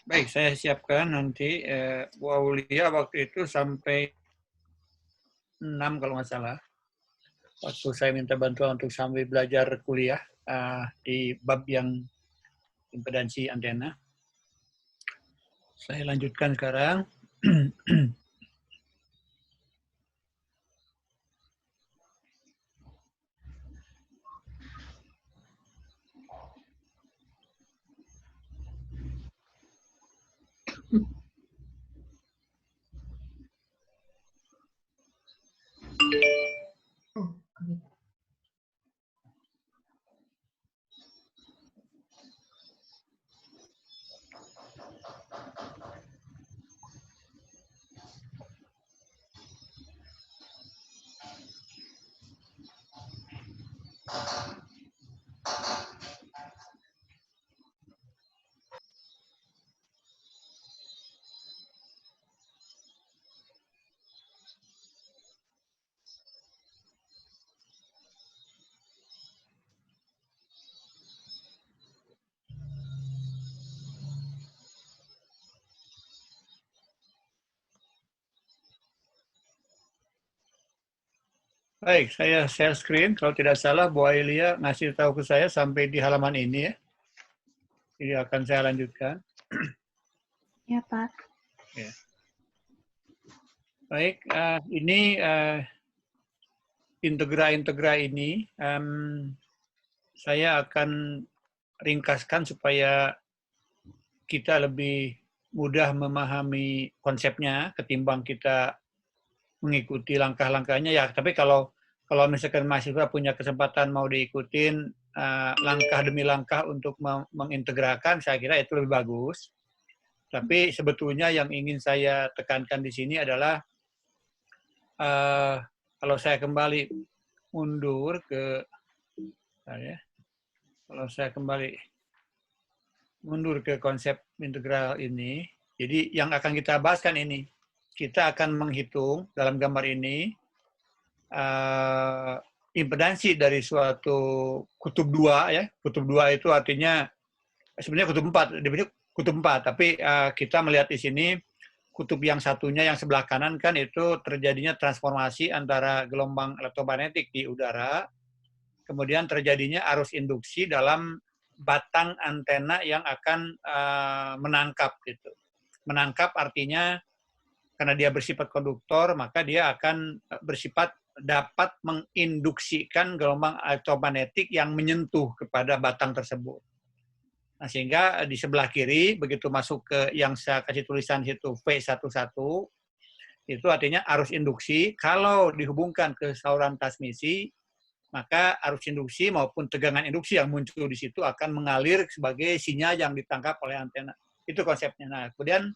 Baik, saya siapkan nanti Bu Aulia waktu itu sampai 6 kalau nggak salah. Waktu saya minta bantuan untuk sambil belajar kuliah di bab yang impedansi antena. Saya lanjutkan sekarang. Baik, saya share screen. Kalau tidak salah, Bu Aulia ngasih tahu ke saya sampai di halaman ini ya. Jadi akan saya lanjutkan. Ya, Pak. Ya. Baik, ini integra-integra ini saya akan ringkaskan supaya kita lebih mudah memahami konsepnya ketimbang kita mengikuti langkah-langkahnya ya. Tapi kalau misalkan mahasiswa punya kesempatan mau diikutin langkah demi langkah untuk mengintegrakan, saya kira itu lebih bagus. Tapi sebetulnya yang ingin saya tekankan di sini adalah kalau saya kembali mundur ke kalau saya kembali mundur ke konsep integral ini, jadi yang akan kita bahas kan ini. Kita akan menghitung dalam gambar ini impedansi dari suatu kutub 2 ya. Kutub 2 itu artinya sebenarnya kutub 4, dibentuk kutub 4, tapi kita melihat di sini kutub yang satunya yang sebelah kanan kan itu terjadinya transformasi antara gelombang elektromagnetik di udara, kemudian terjadinya arus induksi dalam batang antena yang akan menangkap gitu. Menangkap artinya karena dia bersifat konduktor, maka dia akan bersifat dapat menginduksikan gelombang elektromagnetik yang menyentuh kepada batang tersebut. Nah, sehingga di sebelah kiri, begitu masuk ke yang saya kasih tulisan situ V11, itu artinya arus induksi. Kalau dihubungkan ke saluran transmisi, maka arus induksi maupun tegangan induksi yang muncul di situ akan mengalir sebagai sinyal yang ditangkap oleh antena. Itu konsepnya. Nah, kemudian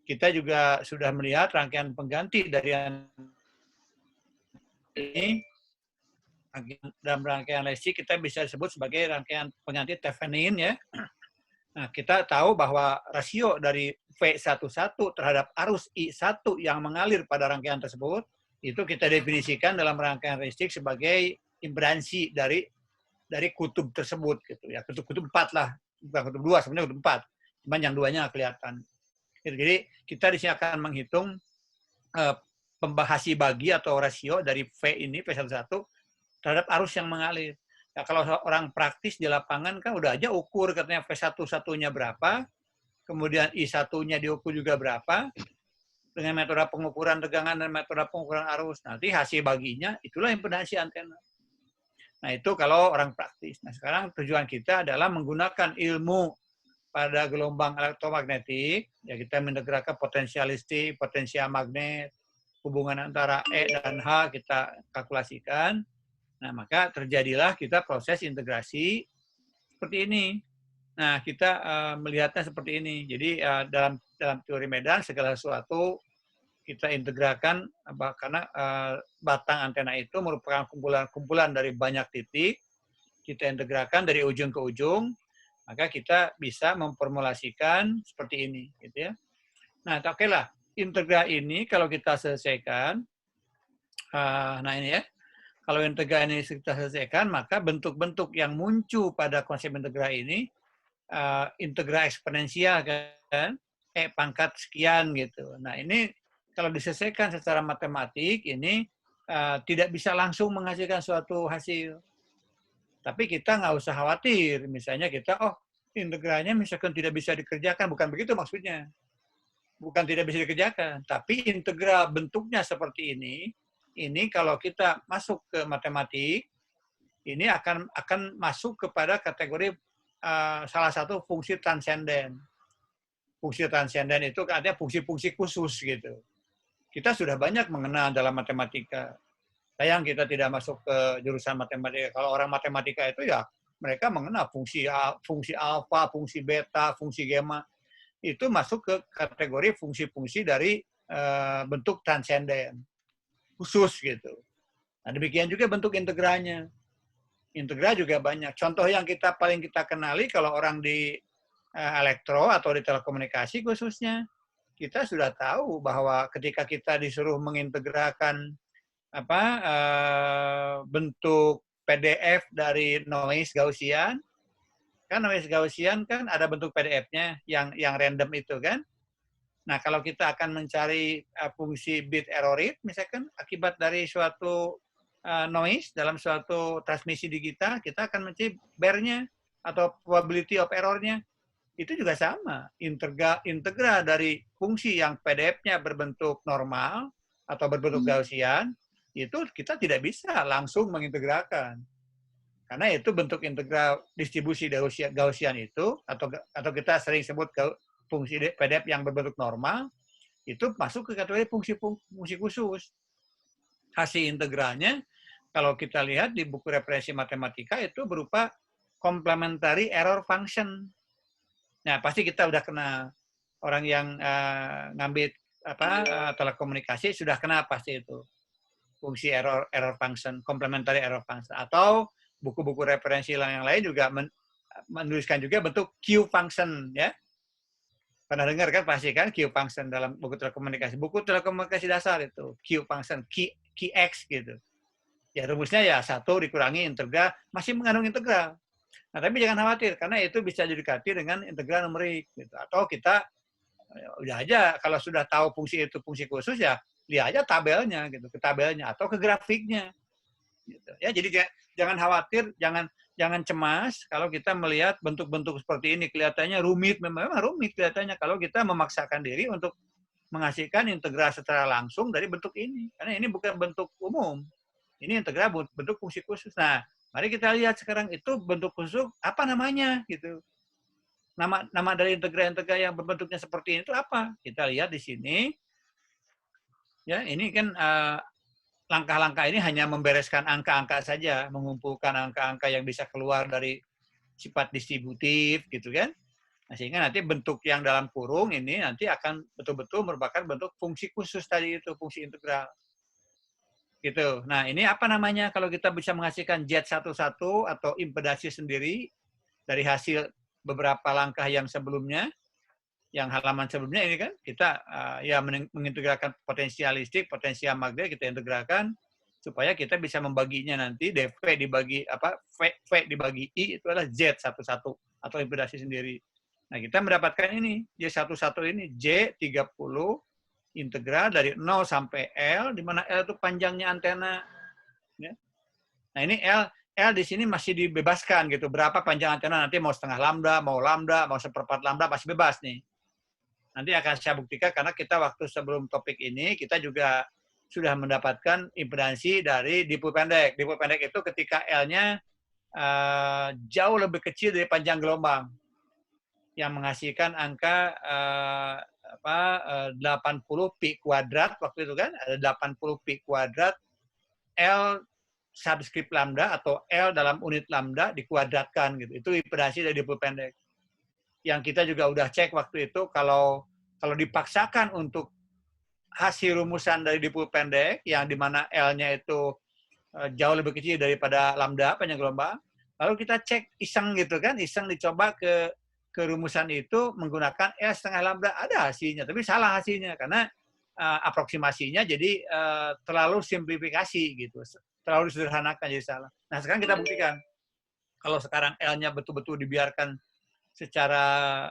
kita juga sudah melihat rangkaian pengganti dari ini. Dalam rangkaian listrik kita bisa disebut sebagai rangkaian pengganti Thevenin ya. Nah, kita tahu bahwa rasio dari V11 terhadap arus I1 yang mengalir pada rangkaian tersebut itu kita definisikan dalam rangkaian listrik sebagai impedansi dari kutub tersebut gitu ya. Kutub 4 lah, bukan kutub 2, sebenarnya kutub 4. Cuman yang duanya kelihatan. Jadi kita di sini akan menghitung pembahasi bagi atau rasio dari V ini, V11, terhadap arus yang mengalir. Ya, kalau orang praktis di lapangan kan udah aja ukur katanya V11-nya berapa, kemudian I1-nya diukur juga berapa, dengan metode pengukuran tegangan dan metode pengukuran arus. Nanti hasil baginya itulah impedansi antena. Nah itu kalau orang praktis. Nah sekarang tujuan kita adalah menggunakan ilmu pada gelombang elektromagnetik, ya kita menegakkan potensialistik, potensial magnet, hubungan antara E dan H kita kalkulasikan. Nah, maka terjadilah kita proses integrasi seperti ini. Nah, kita melihatnya seperti ini. Jadi dalam teori medan segala sesuatu kita integrakan karena batang antena itu merupakan kumpulan dari banyak titik. Kita integrakan dari ujung ke ujung, maka kita bisa memformulasikan seperti ini, gitu ya. Nah, oke lah, integral ini kalau kita selesaikan, nah ini ya, Kalau integra ini kita selesaikan, maka bentuk-bentuk yang muncul pada konsep integra ini, integra eksponensial kan, pangkat sekian gitu. Nah ini kalau diselesaikan secara matematik, ini tidak bisa langsung menghasilkan suatu hasil. Tapi kita nggak usah khawatir, misalnya kita, integralnya misalkan tidak bisa dikerjakan, bukan begitu maksudnya. Bukan tidak bisa dikerjakan, tapi integral bentuknya seperti ini kalau kita masuk ke matematik, ini akan masuk kepada kategori salah satu fungsi transenden. Fungsi transenden itu artinya fungsi-fungsi khusus gitu. Kita sudah banyak mengenal dalam matematika. Sayang kita tidak masuk ke jurusan matematika. Kalau orang matematika itu ya mereka mengenal fungsi alfa, fungsi beta, fungsi gamma. Itu masuk ke kategori fungsi-fungsi dari bentuk transenden khusus gitu. Nah, demikian juga bentuk integralnya. Integral juga banyak. Contoh yang paling kita kenali kalau orang di elektro atau di telekomunikasi khususnya, kita sudah tahu bahwa ketika kita disuruh mengintegralkan bentuk PDF dari noise Gaussian, kan noise Gaussian kan ada bentuk PDF-nya yang random itu kan. Nah, kalau kita akan mencari fungsi bit error rate, misalkan akibat dari suatu noise dalam suatu transmisi digital, kita akan mencari bear-nya atau probability of error-nya. Itu juga sama. Integra dari fungsi yang PDF-nya berbentuk normal atau berbentuk Gaussian, itu kita tidak bisa langsung mengintegralkan. Karena itu bentuk integral distribusi Gaussian itu, atau kita sering sebut fungsi PDF yang berbentuk normal, itu masuk ke kategori fungsi khusus. Hasil integralnya, kalau kita lihat di buku referensi matematika, itu berupa complementary error function. Nah, pasti kita udah kenal. Orang yang ngambil telekomunikasi sudah kenal pasti itu. Fungsi error function, complementary error function. Atau buku-buku referensi yang lain juga menuliskan juga bentuk Q function, ya. Pernah dengar kan pasti kan Q function dalam buku telekomunikasi. Buku telekomunikasi dasar itu Q function, X gitu. Ya rumusnya ya 1 dikurangi integral, masih mengandung integral. Nah, tapi jangan khawatir karena itu bisa didekati dengan integral numerik gitu. Atau kita udah aja kalau sudah tahu fungsi itu fungsi khusus ya lihat aja tabelnya gitu, ke tabelnya atau ke grafiknya. Gitu. Ya, jadi jangan khawatir, jangan cemas kalau kita melihat bentuk-bentuk seperti ini kelihatannya rumit, memang rumit kelihatannya kalau kita memaksakan diri untuk menghasilkan integral secara langsung dari bentuk ini. Karena ini bukan bentuk umum. Ini integral bentuk fungsi khusus. Nah, mari kita lihat sekarang itu bentuk khusus apa namanya gitu. Nama dari integral-integral yang berbentuknya seperti ini itu apa? Kita lihat di sini. Ya, ini kan langkah-langkah ini hanya membereskan angka-angka saja, mengumpulkan angka-angka yang bisa keluar dari sifat distributif, gitu kan. Nah, sehingga nanti bentuk yang dalam kurung ini nanti akan betul-betul merupakan bentuk fungsi khusus tadi itu, fungsi integral. Gitu. Nah, ini apa namanya kalau kita bisa menghasilkan Z11 atau impedasi sendiri dari hasil beberapa langkah yang sebelumnya, yang halaman sebelumnya ini kan kita ya mengintegralkan potensial listrik, potensial magnet kita integralkan supaya kita bisa membaginya nanti dV dibagi V dibagi I itu adalah Z11 atau impedasi sendiri. Nah, kita mendapatkan ini Z11 ini J30 integral dari 0 sampai L di mana L itu panjangnya antena ya. Nah, ini L di sini masih dibebaskan gitu. Berapa panjang antena nanti mau setengah lambda, mau seperempat lambda masih bebas nih. Nanti akan saya buktikan karena kita waktu sebelum topik ini kita juga sudah mendapatkan impedansi dari dipol pendek. Dipol pendek itu ketika L-nya jauh lebih kecil dari panjang gelombang yang menghasilkan angka 80 pi kuadrat waktu itu kan ada 80 pi kuadrat L subscript lambda atau L dalam unit lambda dikuadratkan gitu. Itu impedansi dari dipol pendek. Yang kita juga udah cek waktu itu kalau dipaksakan untuk hasil rumusan dari dipol pendek yang dimana L-nya itu jauh lebih kecil daripada lambda panjang gelombang, lalu kita cek iseng gitu kan, iseng dicoba ke rumusan itu menggunakan L setengah lambda, ada hasilnya, tapi salah hasilnya karena aproksimasinya jadi terlalu simplifikasi gitu. terlalu disederhanakan jadi salah. Nah, sekarang kita buktikan. Kalau sekarang L-nya betul-betul dibiarkan secara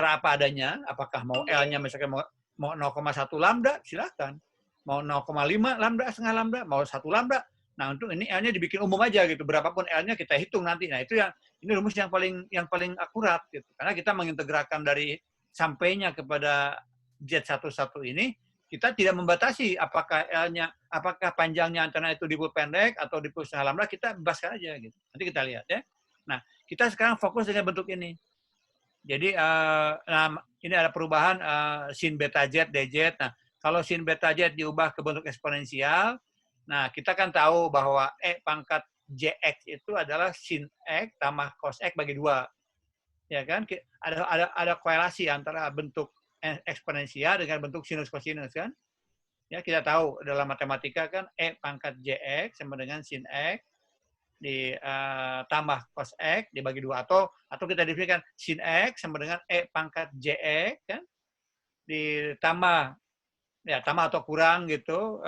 apa adanya, apakah mau L-nya misalkan mau 0,1 lambda, silakan. Mau 0,5 lambda, setengah lambda, mau 1 lambda. Nah, untuk ini L-nya dibikin umum aja gitu. Berapapun L-nya kita hitung nanti. Nah, itu ini rumus yang paling akurat gitu. Karena kita mengintegralkan dari sampainya kepada Z11 ini, kita tidak membatasi apakah L-nya, apakah panjangnya antara itu diperpendek atau dipersah lambda, kita bebaskan aja gitu. Nanti kita lihat ya. Nah, kita sekarang fokus dengan bentuk ini. Jadi ini ada perubahan sin beta z dz. Nah, kalau sin beta z diubah ke bentuk eksponensial, nah kita kan tahu bahwa e pangkat jx itu adalah sin x tambah cos x bagi 2. Ya kan? Ada korelasi antara bentuk eksponensial dengan bentuk sinus kosinus kan? Ya, kita tahu dalam matematika kan e pangkat jx sama dengan sin x tambah cos x dibagi 2, atau kita definisikan sin x sama dengan e pangkat jx kan ditambah tambah atau kurang gitu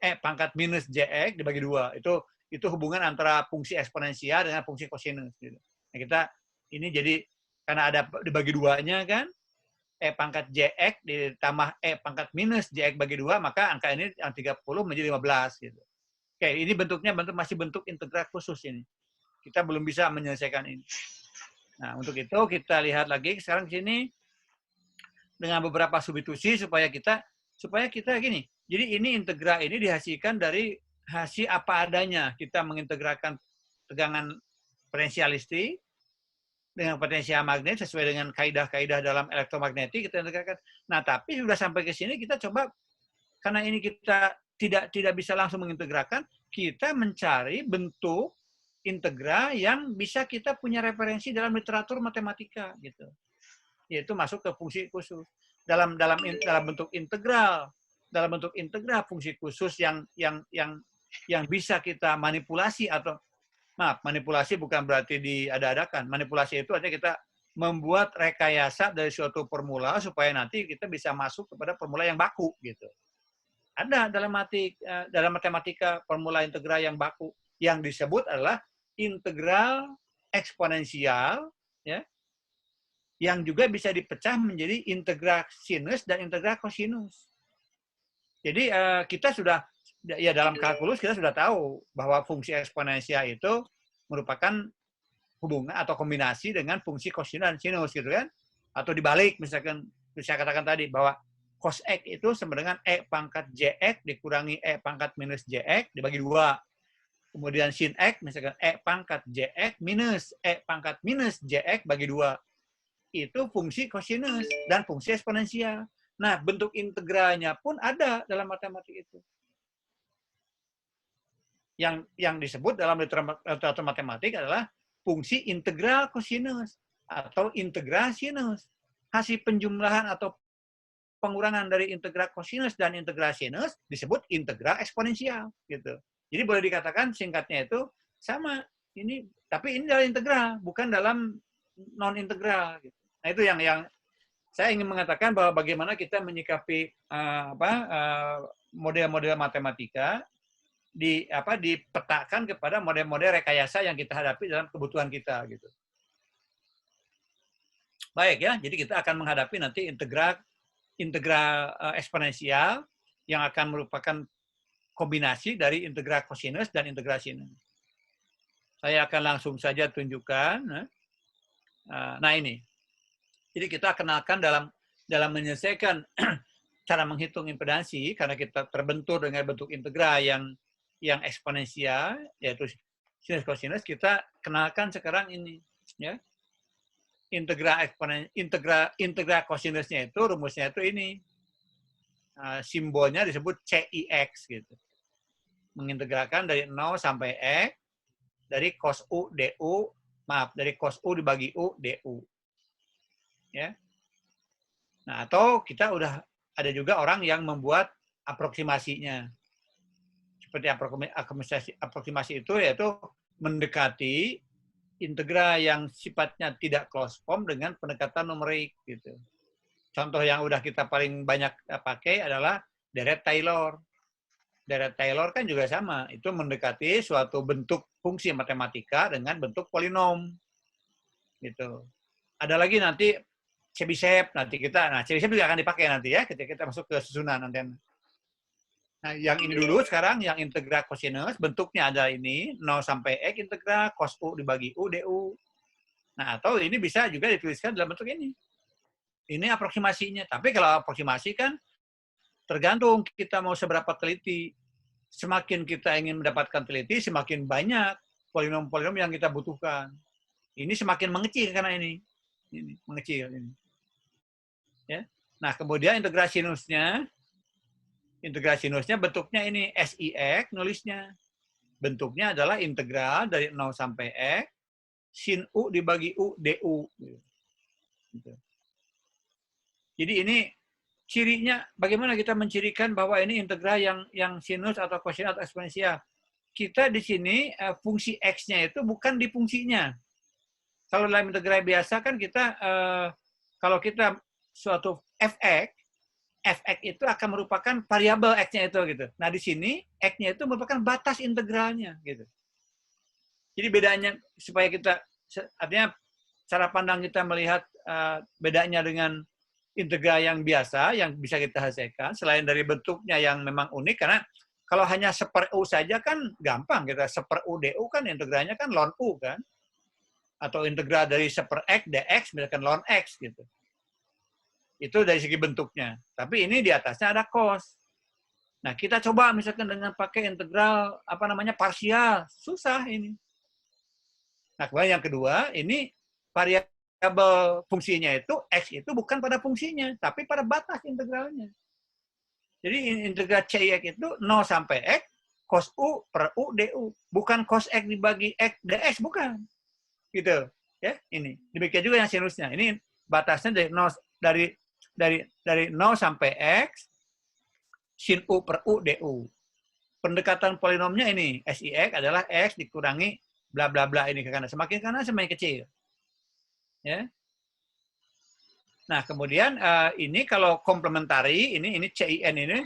e pangkat minus jx dibagi 2. Itu hubungan antara fungsi eksponensial dengan fungsi kosinus gitu. Nah, kita ini jadi karena ada dibagi 2-nya kan, e pangkat jx ditambah e pangkat minus jx bagi 2, maka angka ini yang 30 menjadi 15 gitu. Oke, ini masih bentuk integral khusus ini. Kita belum bisa menyelesaikan ini. Nah, untuk itu kita lihat lagi sekarang di sini dengan beberapa substitusi supaya kita gini. Jadi ini integral ini dihasilkan dari hasil apa adanya. Kita mengintegralkan tegangan potensialistik dengan potensial magnet sesuai dengan kaidah-kaidah dalam elektromagnetik kita integralkan. Nah, tapi sudah sampai ke sini kita coba, karena ini kita tidak bisa langsung mengintegralkan, kita mencari bentuk integral yang bisa kita punya referensi dalam literatur matematika gitu. Yaitu masuk ke fungsi khusus. Dalam bentuk integral fungsi khusus yang bisa kita manipulasi atau manipulasi bukan berarti diada-adakan. Manipulasi itu artinya kita membuat rekayasa dari suatu formula supaya nanti kita bisa masuk kepada formula yang baku gitu. Ada dalam matematika formula integral yang baku yang disebut adalah integral eksponensial ya, yang juga bisa dipecah menjadi integral sinus dan integral kosinus. Jadi kita sudah dalam kalkulus kita sudah tahu bahwa fungsi eksponensial itu merupakan hubungan atau kombinasi dengan fungsi kosinus dan sinus gitu kan, atau dibalik misalkan saya katakan tadi bahwa cos x itu sama dengan e pangkat jx dikurangi e pangkat minus jx dibagi 2. Kemudian sin x misalkan e pangkat jx minus e pangkat minus jx bagi 2. Itu fungsi kosinus dan fungsi eksponensial. Nah, bentuk integralnya pun ada dalam matematik itu. Yang disebut dalam literatur matematik adalah fungsi integral kosinus atau integral sinus. Hasil penjumlahan atau pengurangan dari integral kosinus dan integral sinus disebut integral eksponensial gitu. Jadi boleh dikatakan singkatnya itu sama ini, tapi ini dalam integral bukan dalam non integral gitu. Nah, itu yang saya ingin mengatakan bahwa bagaimana kita menyikapi model-model matematika dipetakan kepada model-model rekayasa yang kita hadapi dalam kebutuhan kita gitu. Baik ya, jadi kita akan menghadapi nanti integral eksponensial yang akan merupakan kombinasi dari integral kosinus dan integral sinus. Saya akan langsung saja tunjukkan. Nah ini. Jadi kita kenalkan dalam menyelesaikan cara menghitung impedansi, karena kita terbentur dengan bentuk integral yang eksponensial, yaitu sinus kosinus, kita kenalkan sekarang ini. Ya. Integral kosinusnya itu rumusnya itu ini, simbolnya disebut CIX gitu, mengintegralkan dari 0 sampai X dari cos U du, dari cos U dibagi U du ya. Nah, atau kita udah ada juga orang yang membuat aproksimasinya, seperti aproksimasi itu yaitu mendekati integral yang sifatnya tidak closed form dengan pendekatan numerik gitu. Contoh yang udah kita paling banyak pakai adalah deret Taylor. Deret Taylor kan juga sama, itu mendekati suatu bentuk fungsi matematika dengan bentuk polinom. Gitu. Ada lagi nanti Chebyshev, nanti kita, nah Chebyshev juga akan dipakai nanti ya, ketika kita masuk ke susunan nanti. Nah, yang ini dulu sekarang, yang integral cosinus, bentuknya ada ini, 0 sampai X integral, cos U dibagi U, DU. Nah, atau ini bisa juga dituliskan dalam bentuk ini. Ini aproksimasinya. Tapi kalau aproksimasi kan tergantung kita mau seberapa teliti. Semakin kita ingin mendapatkan teliti, semakin banyak polinom-polinom yang kita butuhkan. Ini semakin mengecil karena ini mengecil ini. Ya. Nah, kemudian integrasi sinusnya bentuknya ini SIX nulisnya. Bentuknya adalah integral dari 0 sampai X sin U dibagi U DU. Gitu. Jadi ini cirinya, bagaimana kita mencirikan bahwa ini integral yang sinus atau kosinus atau eksponensial. Kita di sini fungsi X-nya itu bukan di fungsinya. Kalau dalam integral biasa kan kita, kalau kita suatu fx itu akan merupakan variabel X-nya itu gitu. Nah di sini X-nya itu merupakan batas integralnya gitu. Jadi bedanya supaya kita, artinya cara pandang kita melihat bedanya dengan integral yang biasa yang bisa kita hasilkan, selain dari bentuknya yang memang unik, karena kalau hanya seper U saja kan gampang, kita seper U DU kan integralnya kan ln U kan, atau integral dari seper X dx misalkan ln X gitu. Itu dari segi bentuknya. Tapi ini di atasnya ada cos. Nah kita coba misalkan dengan pakai integral parsial, susah ini. Nah kemudian yang kedua, ini variabel fungsinya itu, X itu bukan pada fungsinya, tapi pada batas integralnya. Jadi integral CX itu 0 sampai X, cos U per U DU. Bukan cos X dibagi X dx, bukan. Gitu. Ya, ini. Demikian juga yang sinusnya. Ini batasnya dari 0 sampai X, sin U per U DU. Pendekatan polinomnya ini, SIX adalah X dikurangi bla bla bla ini ke kanan. Semakin kanan semakin kecil. Ya. Nah, kemudian ini kalau komplementari, ini CIN ini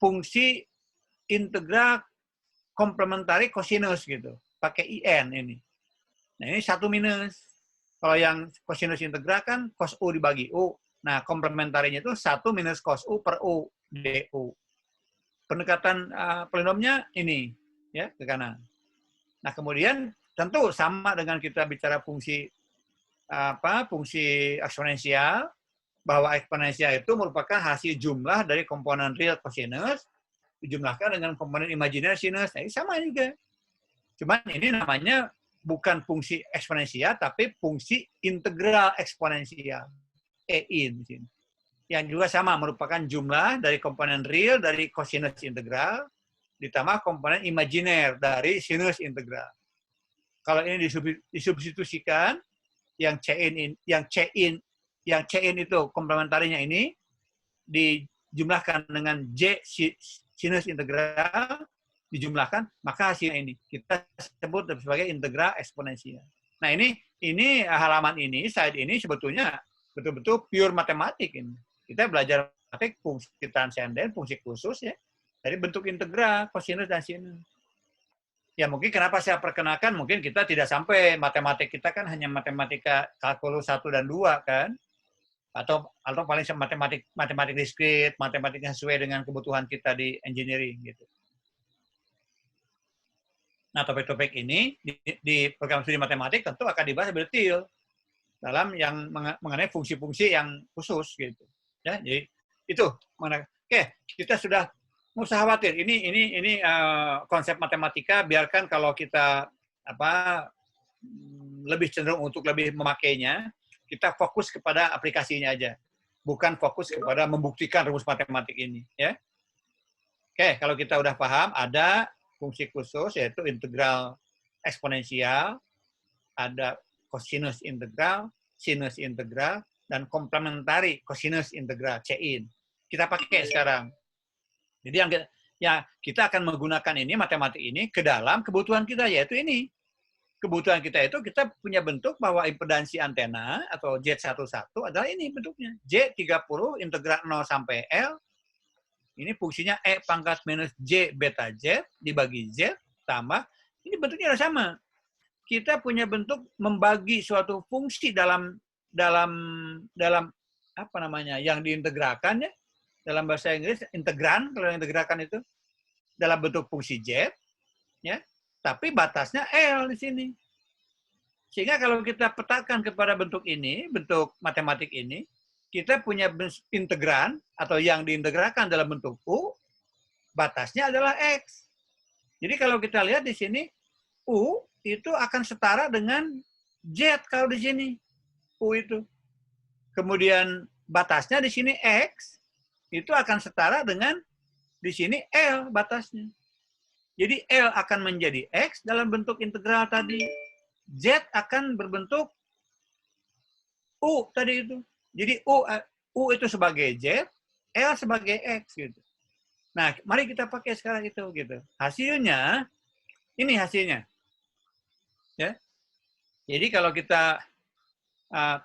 fungsi integral komplementari kosinus gitu. Pakai IN ini. Nah, ini 1 minus. Kalau yang kosinus integral kan cos U dibagi U. Nah, komplementarinya itu 1 minus cos U per U DU. Pendekatan polinomnya ini ya ke kanan. Nah, kemudian tentu sama dengan kita bicara fungsi eksponensial, bahwa eksponensial itu merupakan hasil jumlah dari komponen real kosinus dijumlahkan dengan komponen imajiner sinus. Nah, ini sama juga. Cuman ini namanya bukan fungsi eksponensial, tapi fungsi integral eksponensial. EIN di sini. Yang juga sama, merupakan jumlah dari komponen real dari kosinus integral, ditambah komponen imajiner dari sinus integral. Kalau ini disubstitusikan, yang CIN itu komplementarinya ini dijumlahkan dengan J sinus integral, dijumlahkan, maka hasilnya ini kita sebut sebagai integral eksponensial. Nah, ini halaman ini, slide ini sebetulnya betul-betul pure matematik ini. Kita belajar matematik fungsi transenden, fungsi khusus ya, dari bentuk integral, kosinus dan sinus. Ya mungkin kenapa saya perkenalkan, mungkin kita tidak sampai matematik kita kan hanya matematika kalkulus 1 dan 2 kan, atau paling matematik diskrit, matematik yang sesuai dengan kebutuhan kita di engineering gitu. Nah, topik-topik ini di program studi matematik tentu akan dibahas lebih detail dalam yang mengenai fungsi-fungsi yang khusus gitu. Ya, jadi itu oke, kita sudah nggak usah khawatir. Ini konsep matematika, biarkan kalau kita lebih cenderung untuk lebih memakainya, kita fokus kepada aplikasinya aja, bukan fokus kepada membuktikan rumus matematik ini. Ya, oke, kalau kita udah paham, ada fungsi khusus yaitu integral eksponensial, ada kosinus integral, sinus integral, dan komplementari kosinus integral CIN. Kita pakai sekarang. Jadi kita akan menggunakan ini matematik ini ke dalam kebutuhan kita, yaitu ini. Kebutuhan kita itu kita punya bentuk bahwa impedansi antena atau Z11 adalah ini bentuknya. Z30 integral 0 sampai L Ini fungsinya E pangkat minus J beta Z dibagi Z tambah, ini bentuknya sama. Kita punya bentuk membagi suatu fungsi dalam apa namanya yang diintegralkan ya, dalam bahasa Inggris integran, kalau yang integralkan itu dalam bentuk fungsi Z ya, tapi batasnya L di sini. Sehingga kalau kita petakan kepada bentuk ini, bentuk matematik ini, kita punya integran atau yang diintegralkan dalam bentuk U, batasnya adalah X. Jadi kalau kita lihat di sini, U itu akan setara dengan Z kalau di sini. U itu. Kemudian batasnya di sini X, itu akan setara dengan di sini L batasnya. Jadi L akan menjadi X dalam bentuk integral tadi. Z akan berbentuk U tadi itu. Jadi U itu sebagai Z, L sebagai X gitu. Nah, mari kita pakai sekarang itu gitu. Hasilnya ini hasilnya. Ya. Jadi kalau kita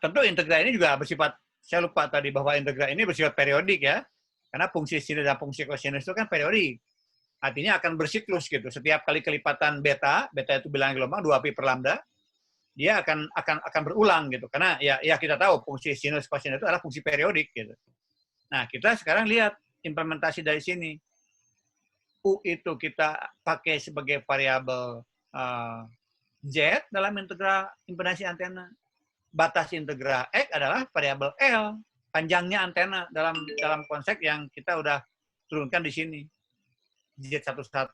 tentu integral ini juga bersifat, saya lupa tadi bahwa integral ini bersifat periodik ya. Karena fungsi sinus dan fungsi kosinus itu kan periodik. Artinya akan bersiklus gitu. Setiap kali kelipatan beta itu bilangan gelombang 2pi per lambda, dia akan berulang gitu. Karena ya kita tahu fungsi sinus kosinus itu adalah fungsi periodik gitu. Nah, kita sekarang lihat implementasi dari sini. U itu kita pakai sebagai variabel Z dalam integral impedans antena. Batas integral X adalah variabel L, panjangnya antena dalam konsep yang kita udah turunkan di sini. Z11.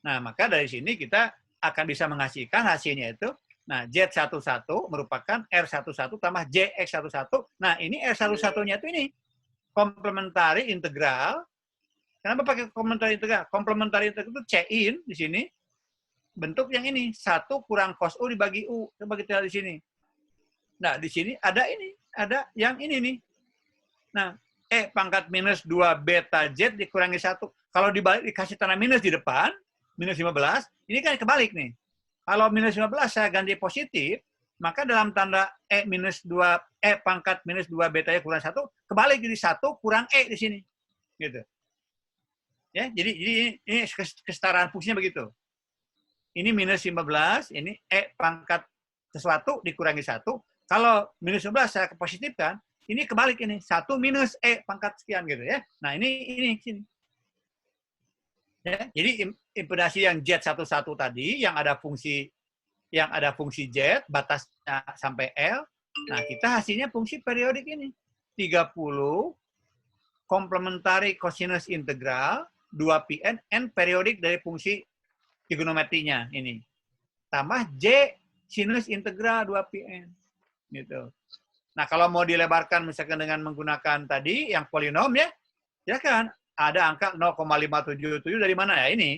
Nah, maka dari sini kita akan bisa menghasilkan hasilnya itu. Nah, Z11 merupakan R11 tambah JX11. Nah, ini R11-nya itu ini komplementari integral. Kenapa pakai komplementari integral? Komplementari integral itu C-in di sini. Bentuk yang ini, 1 kurang cos U dibagi U. Coba kita lihat di sini. Nah, di sini ada ini. Ada yang ini nih. Nah, E pangkat minus 2 beta Z dikurangi 1. Kalau dibalik dikasih tanda minus di depan, minus 15, ini kan kebalik nih. Kalau minus 15 saya ganti positif, maka dalam tanda E pangkat minus 2 beta kurang 1, kebalik jadi 1 kurang E di sini. Gitu. Ya, jadi ini kesetaraan fungsinya begitu. Ini minus 15, ini E pangkat sesuatu dikurangi 1. Kalau minus 15 saya positifkan, ini kebalik ini. 1 minus E pangkat sekian gitu ya. Nah, ini sini. Ya, jadi impedans yang Z11 tadi yang ada fungsi Z, batasnya sampai L. Nah, kita hasilnya fungsi periodik ini. 30 komplementari kosinus integral 2πn n periodik dari fungsi trigonometrinya ini. Tambah J sinus integral 2πn. Gitu. Nah, kalau mau dilebarkan misalkan dengan menggunakan tadi yang polinom ya, silakan. Ada angka 0,577 dari mana ya ini?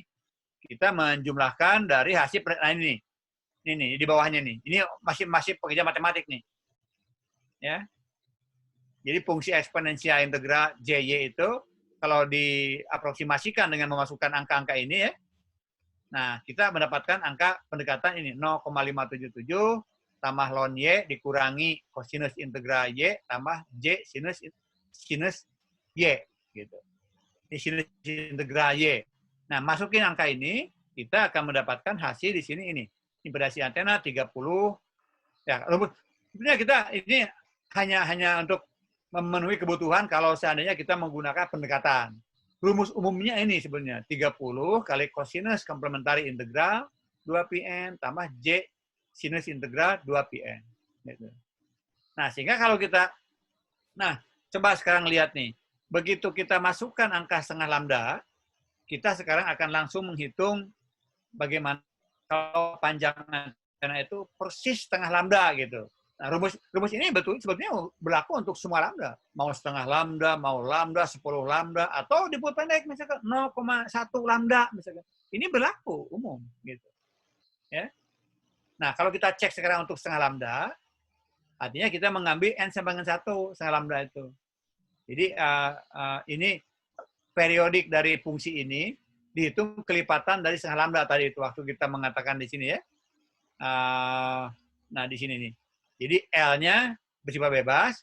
Kita menjumlahkan dari hasil ini. Ini di bawahnya nih. Ini masih pekerjaan matematik nih. Ya. Jadi fungsi eksponensial integral JY itu kalau diaproksimasikan dengan memasukkan angka-angka ini ya. Nah, kita mendapatkan angka pendekatan ini 0,577 tambah ln Y dikurangi kosinus integral Y tambah J sinus Y gitu. Ini sinus integral Y. Nah, masukin angka ini, kita akan mendapatkan hasil di sini ini. Impedans antena 30. Ya, sebenarnya kita ini hanya untuk memenuhi kebutuhan kalau seandainya kita menggunakan pendekatan. Rumus umumnya ini sebenarnya 30 kali kosinus komplementari integral 2πn tambah J sinus integral 2πn. Gitu. Nah, sehingga kalau kita, coba sekarang lihat nih, begitu kita masukkan angka setengah lambda, kita sekarang akan langsung menghitung bagaimana kalau panjang antena itu persis setengah lambda gitu. Nah, rumus ini sebetulnya berlaku untuk semua lambda. Mau setengah lambda, mau lambda, 10 lambda, atau diperpendek misalkan 0,1 lambda misalkan. Ini berlaku umum gitu. Ya. Nah, kalau kita cek sekarang untuk setengah lambda, artinya kita mengambil n sama dengan 1 setengah lambda itu. Jadi ini periodik dari fungsi ini dihitung kelipatan dari setengah lambda tadi itu waktu kita mengatakan di sini ya. Nah, di sini nih. Jadi L-nya bersifat bebas,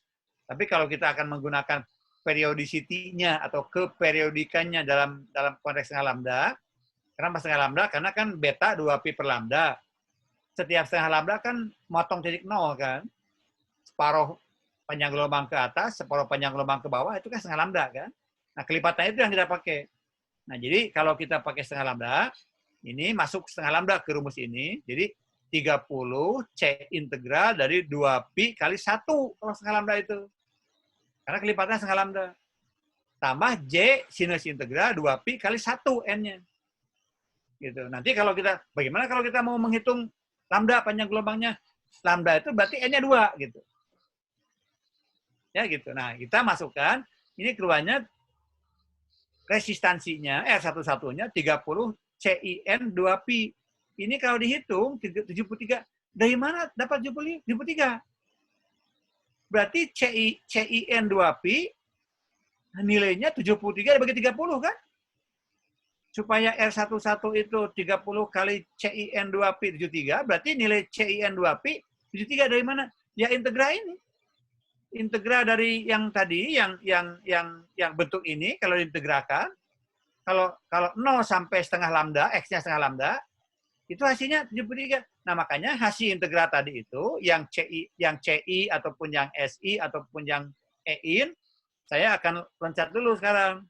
tapi kalau kita akan menggunakan periodicity-nya atau keperiodikannya dalam konteks setengah lambda. Kenapa setengah lambda? Karena kan beta 2pi per lambda. Setiap setengah lambda kan motong titik nol kan. Separuh panjang gelombang ke atas, separuh panjang gelombang ke bawah, itu kan setengah lambda kan. Nah, kelipatannya itu yang kita pakai. Nah, jadi kalau kita pakai setengah lambda, ini masuk setengah lambda ke rumus ini. Jadi 30 C integral dari 2pi kali 1 kalau setengah lambda itu. Karena kelipatannya setengah lambda. Tambah J sinus integral 2pi kali 1 N-nya. Gitu. Nanti kalau kita, bagaimana kalau kita mau menghitung lambda panjang gelombangnya? Lambda itu berarti N-nya 2 gitu. Ya gitu. Nah, kita masukkan, ini keluarnya resistansinya, R11-nya 30 CIN 2pi. Ini kalau dihitung, 73. Dari mana dapat 73? Berarti CIN 2pi, nilainya 73 dibagi 30 kan? Supaya R11 itu 30 kali CIN 2pi 73, berarti nilai CIN 2pi 73 dari mana? Ya integral ini. Integral dari yang tadi, yang bentuk ini, kalau diintegralkan, kalau 0 sampai setengah lambda, X-nya setengah lambda, itu hasilnya 73. Nah, makanya hasil integral tadi itu, yang CI ataupun yang SI ataupun yang EIN, saya akan loncat dulu sekarang.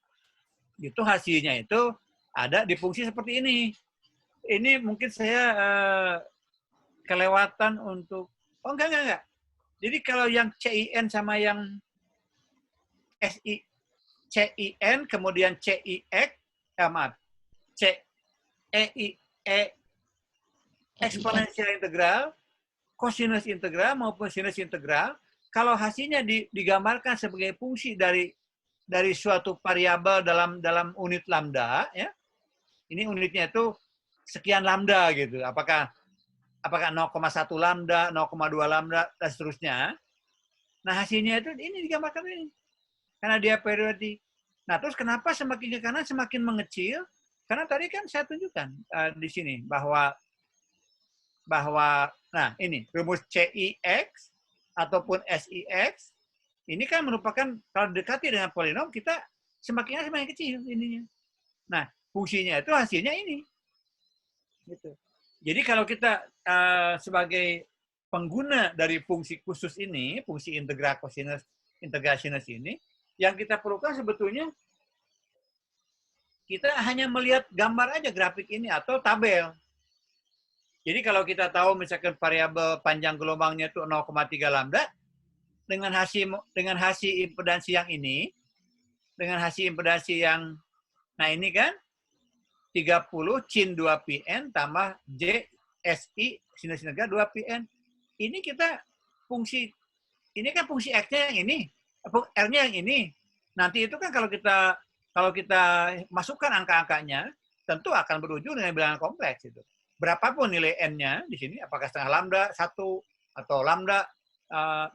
Itu hasilnya itu ada di fungsi seperti ini. Ini mungkin saya kelewatan untuk, oh enggak. Jadi kalau yang CIN sama yang CIN, kemudian CIX, maaf, eksponensial integral, kosinus integral maupun sinus integral, kalau hasilnya digambarkan sebagai fungsi dari suatu variabel dalam unit lambda, ya, ini unitnya itu sekian lambda gitu. Apakah 0,1 lambda, 0,2 lambda, dan seterusnya. Nah, hasilnya itu ini digambarkan ini. Karena dia periodik. Nah, terus kenapa semakin ke kanan semakin mengecil? Karena tadi kan saya tunjukkan di sini bahwa nah ini rumus CIX ataupun SIX ini kan merupakan kalau dekati dengan polinom kita semakin kecil ininya. Nah, fungsinya itu hasilnya ini. Gitu. Jadi kalau kita sebagai pengguna dari fungsi khusus ini, fungsi integral kosinus, integral sinus ini, yang kita perlukan sebetulnya kita hanya melihat gambar aja grafik ini atau tabel. Jadi kalau kita tahu misalkan variabel panjang gelombangnya itu 0,3 lambda, dengan hasil impedansi yang ini, dengan hasil impedansi yang, nah ini kan, 30 sin 2pn tambah J SI sinus integral 2pn. Ini kita fungsi, ini kan fungsi X-nya yang ini, R-nya yang ini. Nanti itu kan kalau kita masukkan angka-angkanya, tentu akan berujung dengan bilangan kompleks itu. Berapapun nilai N-nya di sini, apakah setengah lambda 1 atau lambda 2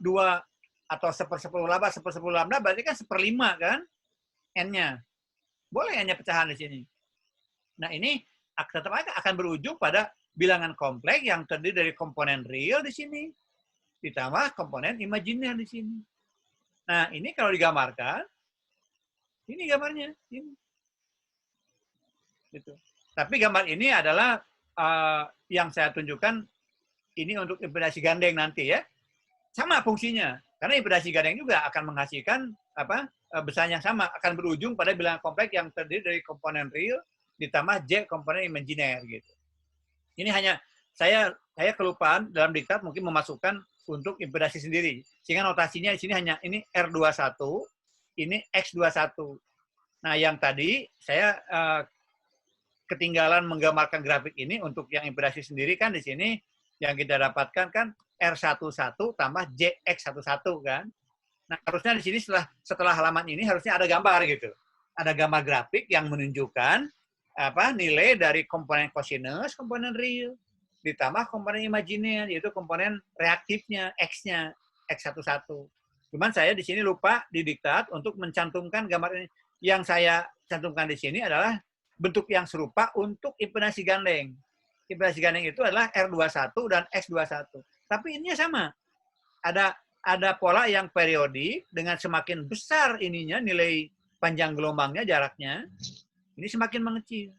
atau 1/10 lambda, 1/10 lambda berarti kan 1/5 kan N-nya. Boleh N-nya pecahan di sini. Nah, ini tetap akan berujung pada bilangan kompleks yang terdiri dari komponen real di sini, ditambah komponen imajiner di sini. Nah, ini kalau digambarkan, ini gambarnya. Ini. Gitu. Tapi gambar ini adalah yang saya tunjukkan, ini untuk impedasi gandeng nanti ya. Sama fungsinya. Karena impedasi gandeng juga akan menghasilkan besar yang sama, akan berujung pada bilangan kompleks yang terdiri dari komponen real, ditambah J komponen imajiner gitu. Ini hanya saya kelupaan dalam diktat mungkin memasukkan untuk impedasi sendiri. Sehingga notasinya di sini hanya ini R21, ini X21. Nah, yang tadi saya ketinggalan menggambarkan grafik ini untuk yang impedasi sendiri kan di sini yang kita dapatkan kan R11 tambah JX11 kan. Nah, harusnya di sini setelah halaman ini harusnya ada gambar gitu. Ada gambar grafik yang menunjukkan nilai dari komponen kosinus, komponen real, ditambah komponen imajiner, yaitu komponen reaktifnya, X-nya, X11. Cuman saya di sini lupa di diktat untuk mencantumkan gambar ini. Yang saya cantumkan di sini adalah bentuk yang serupa untuk impedasi gandeng. Impedasi gandeng itu adalah R21 dan X21. Tapi ininya sama. ada pola yang periodik dengan semakin besar ininya nilai panjang gelombangnya, jaraknya, ini semakin mengecil.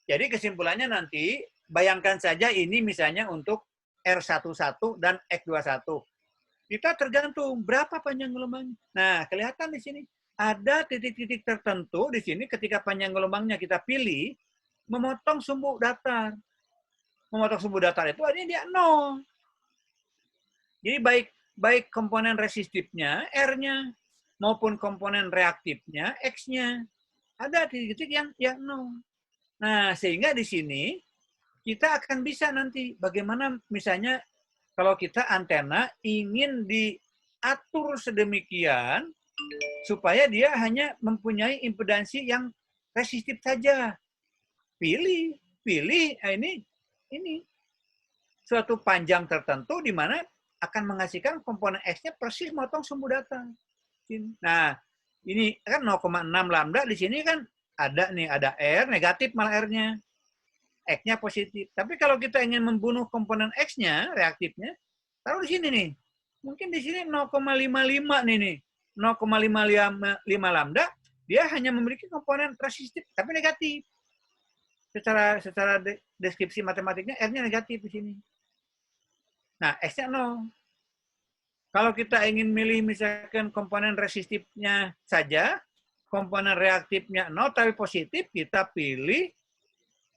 Jadi kesimpulannya nanti, bayangkan saja ini misalnya untuk R11 dan X21. Kita tergantung berapa panjang gelombangnya. Nah, kelihatan di sini. Ada titik-titik tertentu di sini ketika panjang gelombangnya kita pilih, memotong sumbu datar. Memotong sumbu datar itu artinya dia 0. Jadi baik komponen resistifnya, R-nya, maupun komponen reaktifnya, X-nya. Ada titik-titik yang 0. Nah, sehingga di sini kita akan bisa nanti bagaimana misalnya kalau kita antena ingin diatur sedemikian supaya dia hanya mempunyai impedansi yang resistif saja. Pilih ini suatu panjang tertentu di mana akan menghasilkan komponen X-nya persis motong sumbu datar. Nah, ini kan 0,6 lambda di sini kan ada R, negatif malah R-nya. X-nya positif. Tapi kalau kita ingin membunuh komponen X-nya, reaktifnya, taruh di sini nih. Mungkin di sini 0,55 nih. 0,55 lambda, dia hanya memiliki komponen resistif, tapi negatif. Secara deskripsi matematiknya, R-nya negatif di sini. Nah, X-nya 0. Kalau kita ingin milih misalkan komponen resistifnya saja, komponen reaktifnya 0 tapi positif, kita pilih,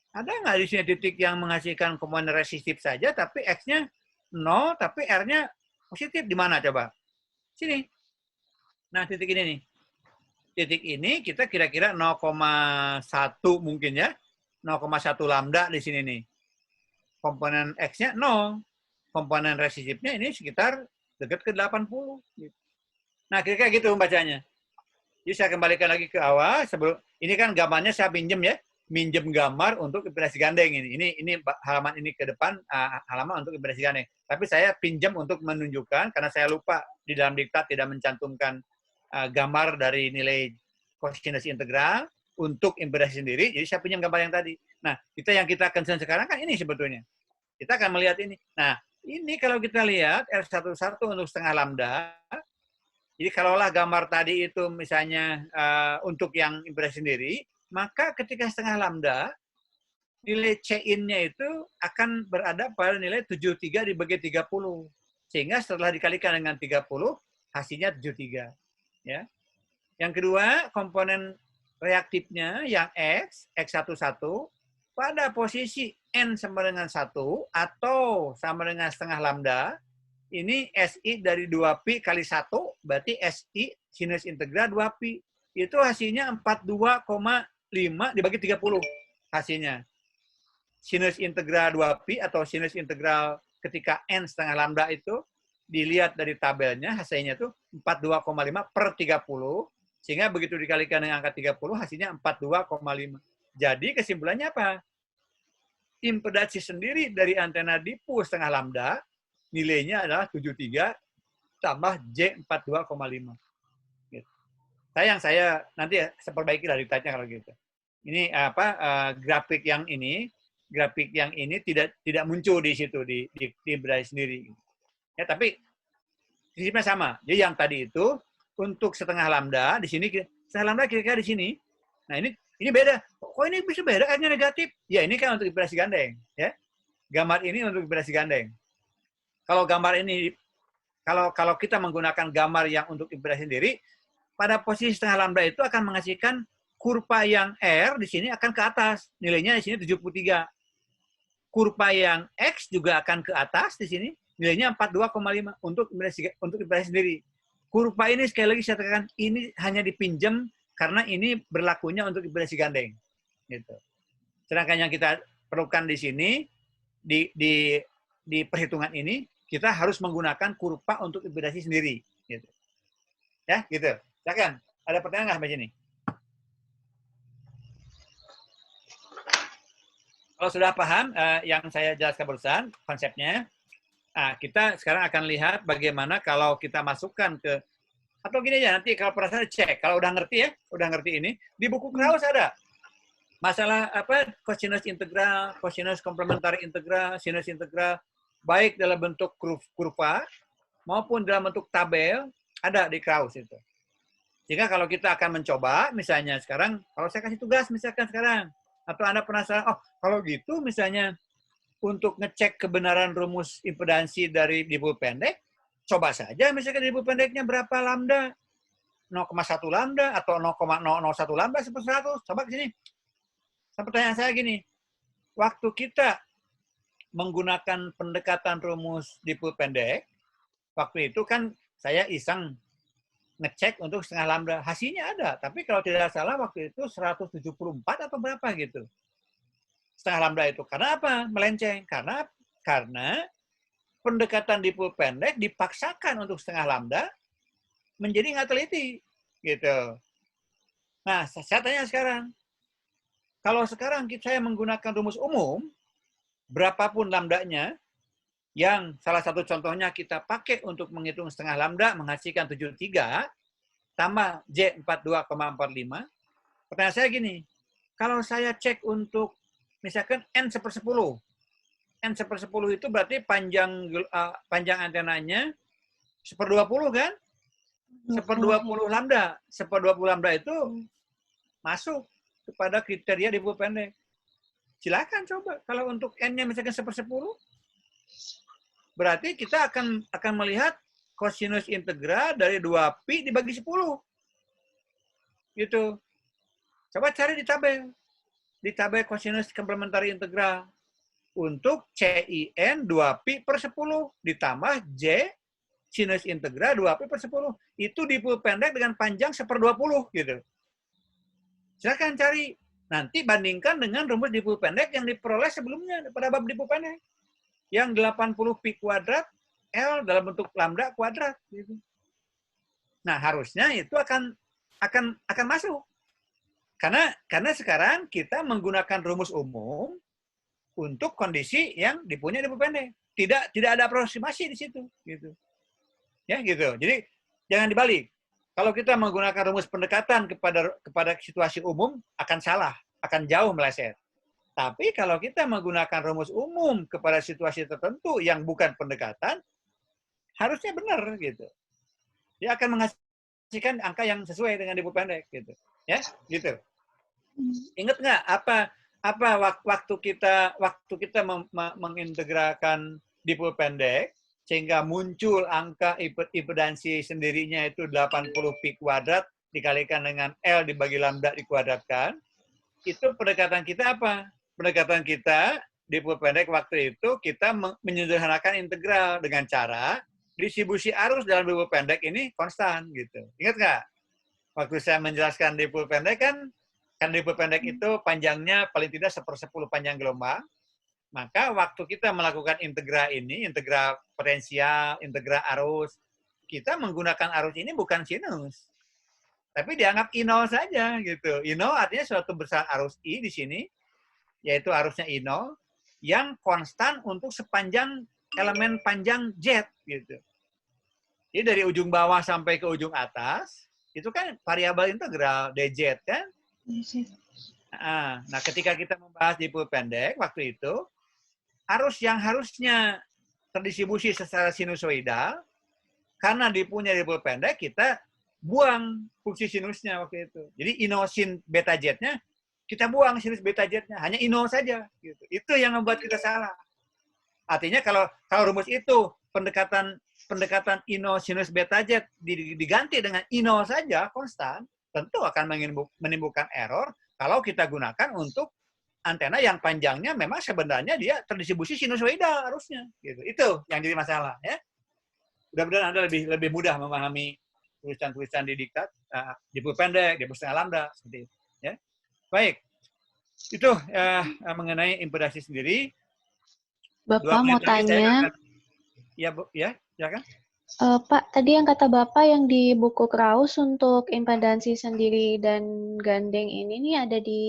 ada nggak di sini titik yang menghasilkan komponen resistif saja, tapi X-nya 0, tapi R-nya positif? Di mana coba? Sini. Nah, titik ini nih. Titik ini kita kira-kira 0,1 mungkin ya. 0,1 lambda di sini nih. Komponen X-nya 0. Komponen resistifnya ini sekitar dekat ke 80. Nah, kira-kira gitu bacanya. Jadi saya kembalikan lagi ke awal. Ini kan gambarnya saya pinjem ya. Minjem gambar untuk impedasi gandeng ini. Ini halaman ini ke depan halaman untuk impedasi gandeng. Tapi saya pinjam untuk menunjukkan karena saya lupa di dalam diktat tidak mencantumkan gambar dari nilai kosinus integral untuk impedasi sendiri. Jadi saya pinjam gambar yang tadi. Nah, yang kita concern sekarang kan ini sebetulnya. Kita akan melihat ini. Nah, ini kalau kita lihat R11 untuk setengah lambda. Jadi kalaulah gambar tadi itu misalnya untuk yang impedasi sendiri, maka ketika setengah lambda, nilai C-in-nya itu akan berada pada nilai 73 dibagi 30. Sehingga setelah dikalikan dengan 30, hasilnya 73. Ya. Yang kedua, komponen reaktifnya yang X11, pada posisi N sama dengan 1 atau sama dengan setengah lambda, ini SI dari 2pi kali 1, berarti SI sinus integral 2pi. Itu hasilnya 42,5 dibagi 30 hasilnya. Sinus integral 2pi atau sinus integral ketika N setengah lambda itu dilihat dari tabelnya hasilnya itu 42,5 per 30. Sehingga begitu dikalikan dengan angka 30 hasilnya 42,5. Jadi kesimpulannya apa? Impedansi sendiri dari antena dipu setengah lambda nilainya adalah 73 tambah J42,5. Gitu. Saya nanti perbaiki dari diktatnya kalau gitu. Ini grafik yang ini tidak muncul di situ di Braille sendiri. Ya, tapi prinsipnya sama. Jadi yang tadi itu untuk setengah lambda di sini setengah lambda kira-kira di sini. Nah, ini beda. Kok ini bisa beda? Akhirnya negatif. Ya, ini kan untuk impedasi gandeng, ya. Gambar ini untuk impedasi gandeng. Kalau gambar ini kalau kita menggunakan gambar yang untuk impedasi sendiri, pada posisi setengah lambda itu akan menghasilkan kurva yang R di sini akan ke atas. Nilainya di sini 73. Kurva yang X juga akan ke atas di sini. Nilainya 42,5 untuk impedasi sendiri. Kurva ini sekali lagi saya katakan ini hanya dipinjam karena ini berlakunya untuk impedasi gandeng. Gitu. Sedangkan yang kita perlukan di sini di perhitungan ini kita harus menggunakan kurva untuk impedasi sendiri. Gitu. Ya, gitu. Silakan. Ada pertanyaan nggak sampai sini? Kalau sudah paham yang saya jelaskan barusan konsepnya, kita sekarang akan lihat bagaimana kalau kita masukkan ke atau gini aja nanti kalau perasaan cek kalau udah ngerti ini di buku Krauss ada masalah kosinus integral, kosinus komplementari integral, sinus integral baik dalam bentuk kurva maupun dalam bentuk tabel ada di Krauss itu. Jika kalau kita akan mencoba, misalnya sekarang, kalau saya kasih tugas misalkan sekarang, atau Anda penasaran, oh kalau gitu misalnya untuk ngecek kebenaran rumus impedansi dari dipol pendek, coba saja misalkan dipol pendeknya berapa lambda, 0,1 lambda atau 0,001 lambda per 100. Coba ke sini. Pertanyaan saya gini, waktu kita menggunakan pendekatan rumus dipol pendek, waktu itu kan saya iseng ngecek untuk setengah lambda. Hasilnya ada, tapi kalau tidak salah waktu itu 174 atau berapa gitu. Setengah lambda itu. Karena apa? Melenceng. Karena pendekatan dipol pendek dipaksakan untuk setengah lambda menjadi nggak teliti. Gitu. Nah, saya tanya sekarang. Kalau sekarang saya menggunakan rumus umum, berapapun lambdanya, yang salah satu contohnya kita pakai untuk menghitung setengah lambda menghasilkan 73, tambah J42,45. Pertanyaan saya gini, kalau saya cek untuk misalkan N seper 10. N seper 10 itu berarti panjang antenanya seper 20 kan? Seper 20 lambda. Seper 20 lambda itu masuk kepada kriteria dipol pendek. Silakan coba. Kalau untuk N-nya misalkan seper 10, berarti kita akan melihat kosinus integral dari 2pi dibagi 10. Gitu. Coba cari di tabel. Di tabel kosinus komplementari integral. Untuk CIN 2pi per 10 ditambah J sinus integral 2pi per 10. Itu dipol pendek dengan panjang seper 20 gitu. Silakan cari. Nanti bandingkan dengan rumus dipol pendek yang diperoleh sebelumnya pada bab dipol pendek. Yang 80 pi kuadrat L dalam bentuk lambda kuadrat gitu. Nah, harusnya itu akan masuk. Karena sekarang kita menggunakan rumus umum untuk kondisi yang dipunyai dipol pendek. Tidak ada aproximasi di situ gitu. Ya gitu. Jadi jangan dibalik. Kalau kita menggunakan rumus pendekatan kepada situasi umum akan salah, akan jauh meleset. Tapi kalau kita menggunakan rumus umum kepada situasi tertentu yang bukan pendekatan, harusnya benar gitu. Dia akan menghasilkan angka yang sesuai dengan dipol pendek gitu. Ya, gitu. Ingat nggak apa waktu kita mengintegralkan dipol pendek sehingga muncul angka impedansi sendirinya itu 80 pi kuadrat dikalikan dengan L dibagi lambda dikuadratkan. Itu pendekatan kita apa? Pendekatan kita dipol pendek waktu itu kita menyederhanakan integral dengan cara distribusi arus dalam dipol pendek ini konstan gitu. Ingat nggak? Waktu saya menjelaskan dipol pendek kan dipol pendek itu panjangnya paling tidak 1/10 panjang gelombang. Maka waktu kita melakukan integral ini, integral potensial, integral arus, kita menggunakan arus ini bukan sinus. Tapi dianggap I0 saja gitu. I0 artinya suatu besar arus I di sini, yaitu arusnya I0, yang konstan untuk sepanjang elemen panjang Z gitu. Jadi dari ujung bawah sampai ke ujung atas, itu kan variabel integral dz kan? Nah, ketika kita membahas dipol pendek waktu itu, arus yang harusnya terdistribusi secara sinusoidal, karena dipunyai dipol pendek, kita buang fungsi sinusnya waktu itu. Jadi I0 sin beta z-nya, kita buang sinus beta z-nya, hanya I0 saja. Gitu. Itu yang membuat kita salah. Artinya kalau rumus itu pendekatan I0 sinus beta z diganti dengan I0 saja, konstan, tentu akan menimbulkan error kalau kita gunakan untuk antena yang panjangnya memang sebenarnya dia terdistribusi sinusoidal arusnya. Gitu. Itu yang jadi masalah. Ya. Mudah-mudahan Anda lebih mudah memahami tulisan-tulisan di diktat, dipol pendek, dipol setengah lambda, seperti itu. Ya. Baik. Itu mengenai impedasi sendiri. Bapak mau tanya. Ya, Bu. Ya, silakan. Pak, tadi yang kata Bapak yang di buku Krauss untuk impedansi sendiri dan gandeng ini nih ada di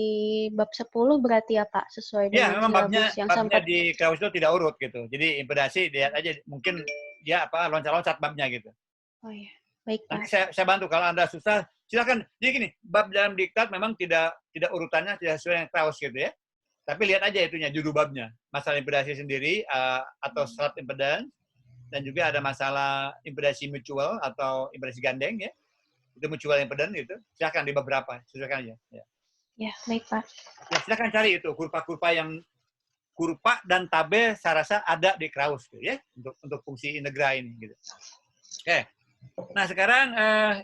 bab 10 berarti ya Pak, sesuai dengan memang silabus yang babnya sempat di Krauss itu tidak urut gitu. Jadi impedasi lihat aja mungkin dia loncat-loncat babnya gitu. Oh iya, baik Pak. Nanti saya bantu kalau Anda susah, silakan. Jadi gini, bab dalam diktat memang tidak urutannya tidak sesuai dengan Krauss gitu ya. Tapi lihat aja itunya judul babnya, masalah impedasi sendiri atau syarat impedans. dan juga ada masalah impedasi mutual atau impedasi gandeng ya. Itu mutual impedance itu. Silakan di beberapa, sesuaikan aja. Ya. Ya, baik Pak. Ya, silakan cari itu kurva-kurva yang kurva dan tabel saya rasa ada di Krauss gitu, ya untuk fungsi integra ini gitu. Oke. Nah, sekarang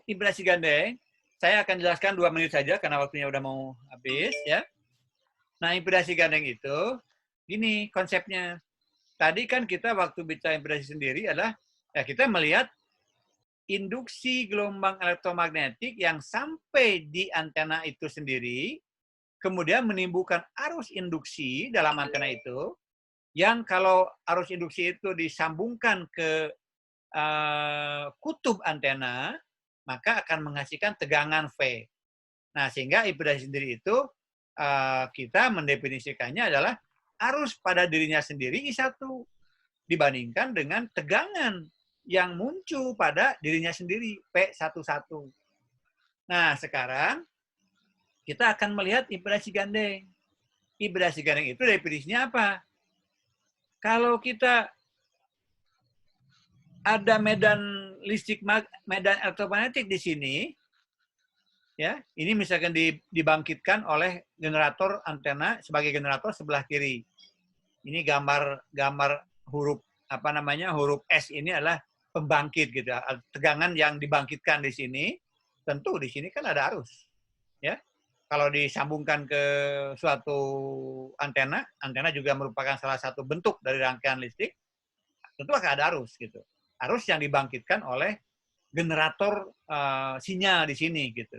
impedasi gandeng saya akan jelaskan 2 menit saja karena waktunya udah mau habis ya. Nah, impedasi gandeng itu gini konsepnya. Tadi kan kita waktu bicara impedasi sendiri adalah ya kita melihat induksi gelombang elektromagnetik yang sampai di antena itu sendiri, kemudian menimbulkan arus induksi dalam antena itu, yang kalau arus induksi itu disambungkan ke kutub antena, maka akan menghasilkan tegangan V. Nah, sehingga impedasi sendiri itu kita mendefinisikannya adalah arus pada dirinya sendiri I1 dibandingkan dengan tegangan yang muncul pada dirinya sendiri, P11. Nah, sekarang kita akan melihat impedasi gandeng. Impedasi gandeng itu definisinya apa? Kalau kita ada medan listrik, medan elektromagnetik di sini, ya, ini misalkan dibangkitkan oleh generator antena sebagai generator sebelah kiri. Ini gambar huruf apa namanya huruf S ini adalah pembangkit gitu, tegangan yang dibangkitkan di sini. Tentu di sini kan ada arus, ya. Kalau disambungkan ke suatu antena, antena juga merupakan salah satu bentuk dari rangkaian listrik, tentu akan ada arus gitu. Arus yang dibangkitkan oleh generator sinyal di sini gitu.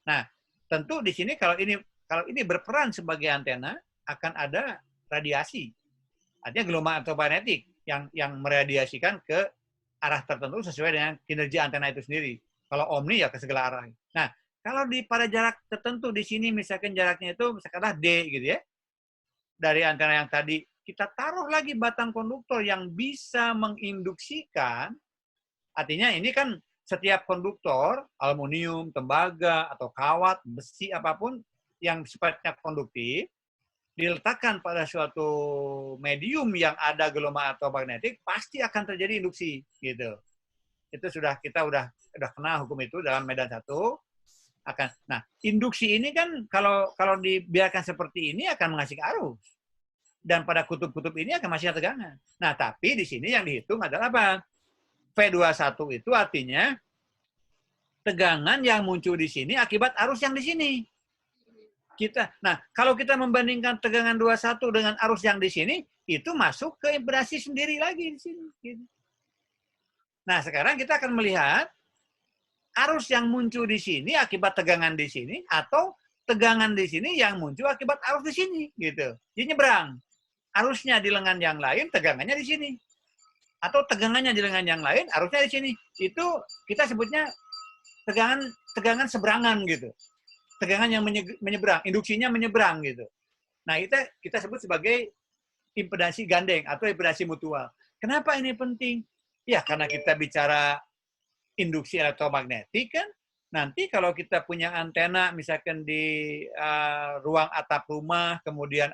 Nah, tentu di sini kalau ini berperan sebagai antena akan ada radiasi. Artinya gelombang elektromagnetik yang meradiasikan ke arah tertentu sesuai dengan kinerja antena itu sendiri. Kalau omni ya ke segala arah. Nah, kalau pada jarak tertentu di sini misalkan jaraknya itu misalkanlah D gitu ya. Dari antena yang tadi kita taruh lagi batang konduktor yang bisa menginduksikan, artinya ini kan setiap konduktor, aluminium, tembaga, atau kawat, besi, apapun yang sifatnya konduktif, diletakkan pada suatu medium yang ada gelombang elektromagnetik, pasti akan terjadi induksi gitu. Itu kita udah kenal hukum itu dalam medan 1 akan. Nah, induksi ini kan kalau dibiarkan seperti ini akan menghasilkan arus. Dan pada kutub-kutub ini akan menghasilkan tegangan. Nah, tapi di sini yang dihitung adalah apa? V21 itu artinya tegangan yang muncul di sini akibat arus yang di sini. Nah, kalau kita membandingkan tegangan 21 dengan arus yang di sini, itu masuk ke impedasi sendiri lagi di sini. Nah, sekarang kita akan melihat arus yang muncul di sini akibat tegangan di sini, atau tegangan di sini yang muncul akibat arus di sini, gitu. Jadi nyebrang. Arusnya di lengan yang lain, tegangannya di sini. Atau tegangannya di lengan yang lain, arusnya di sini. Itu kita sebutnya tegangan seberangan gitu. Tegangan yang menyeberang, induksinya menyeberang gitu. Nah, kita sebut sebagai impedasi gandeng atau impedasi mutual. Kenapa ini penting? Ya, karena kita bicara induksi elektromagnetik kan, nanti kalau kita punya antena misalkan di ruang atap rumah, kemudian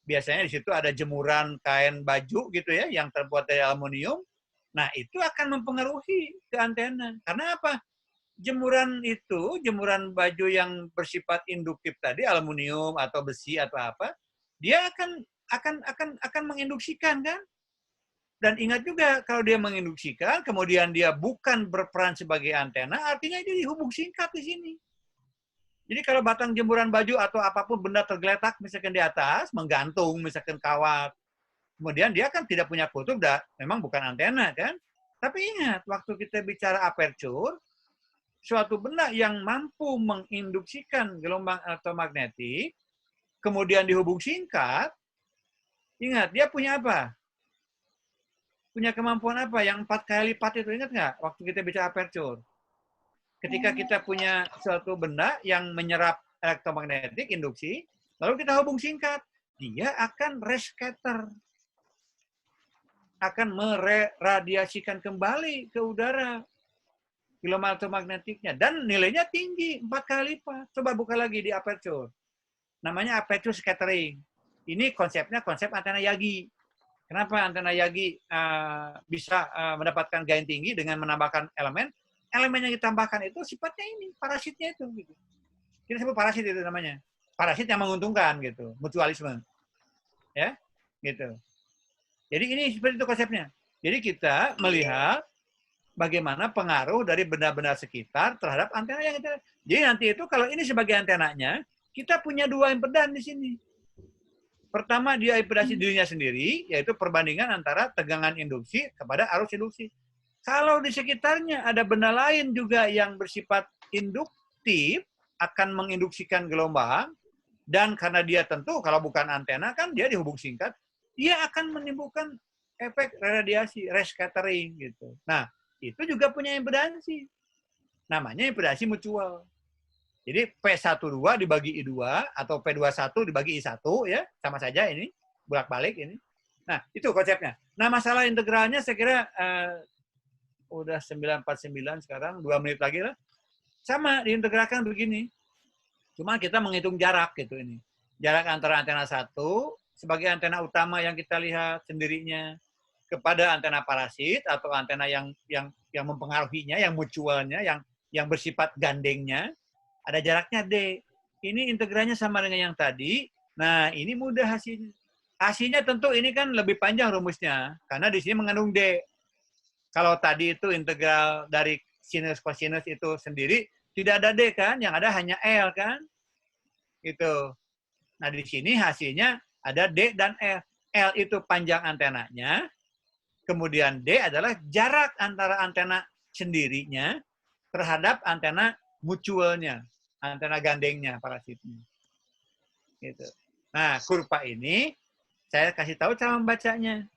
biasanya di situ ada jemuran kain baju gitu ya, yang terbuat dari aluminium, nah itu akan mempengaruhi ke antena. Karena apa? Jemuran baju yang bersifat induktif tadi, aluminium atau besi atau apa, dia akan menginduksikan kan? Dan ingat juga kalau dia menginduksikan, kemudian dia bukan berperan sebagai antena, artinya dia dihubung singkat di sini. Jadi kalau batang jemuran baju atau apapun benda tergeletak misalkan di atas, menggantung misalkan kawat, kemudian dia kan tidak punya kutub, memang bukan antena kan? Tapi ingat, waktu kita bicara aperture, suatu benda yang mampu menginduksikan gelombang elektromagnetik, kemudian dihubung singkat, ingat, dia punya apa? Punya kemampuan apa? Yang 4 kali lipat itu, ingat nggak? Waktu kita bicara aperture. Ketika kita punya suatu benda yang menyerap elektromagnetik, induksi, lalu kita hubung singkat, dia akan rescatter. Akan meradiasikan kembali ke udara gelombang elektromagnetiknya, dan nilainya tinggi, 4 kali lipat. Coba buka lagi di aperture. Namanya aperture scattering. Ini konsepnya konsep antena Yagi. Kenapa antena Yagi bisa mendapatkan gain tinggi dengan menambahkan elemen? Elemen yang ditambahkan itu sifatnya ini, parasitnya itu. Gitu. Kita sebut parasit itu namanya. Parasit yang menguntungkan gitu, mutualisme. Ya, gitu. Jadi ini seperti itu konsepnya. Jadi kita melihat bagaimana pengaruh dari benda-benda sekitar terhadap antena yang kita. Jadi nanti itu kalau ini sebagai antenanya, kita punya dua impedan di sini. Pertama, dia impedasi dirinya sendiri, yaitu perbandingan antara tegangan induksi kepada arus induksi. Kalau di sekitarnya ada benda lain juga yang bersifat induktif, akan menginduksikan gelombang, dan karena dia tentu, kalau bukan antena, kan dia dihubung singkat, dia akan menimbulkan efek radiasi, rescattering. Gitu. Nah, itu juga punya impedansi. Namanya impedansi mutual. Jadi P12 dibagi I2 atau P21 dibagi I1 ya, sama saja ini, bolak-balik ini. Nah, itu konsepnya. Nah, masalah integralnya saya kira udah 9:49 sekarang, 2 menit lagi lah. Sama, diintegralkan begini. Cuma kita menghitung jarak gitu ini. Jarak antara antena 1 sebagai antena utama yang kita lihat sendirinya kepada antena parasit atau antena yang mempengaruhinya, yang mutualnya, yang bersifat gandengnya, ada jaraknya D. Ini integralnya sama dengan yang tadi. Nah, ini mudah hasilnya. Hasilnya tentu ini kan lebih panjang rumusnya, karena di sini mengandung D. Kalau tadi itu integral dari sinus kosinus itu sendiri, tidak ada D kan, yang ada hanya L kan. Itu. Nah, di sini hasilnya ada D dan L. L itu panjang antenanya, kemudian D adalah jarak antara antena sendirinya terhadap antena mutualnya, antena gandengnya, parasitnya. Gitu. Nah, kurva ini saya kasih tahu cara membacanya.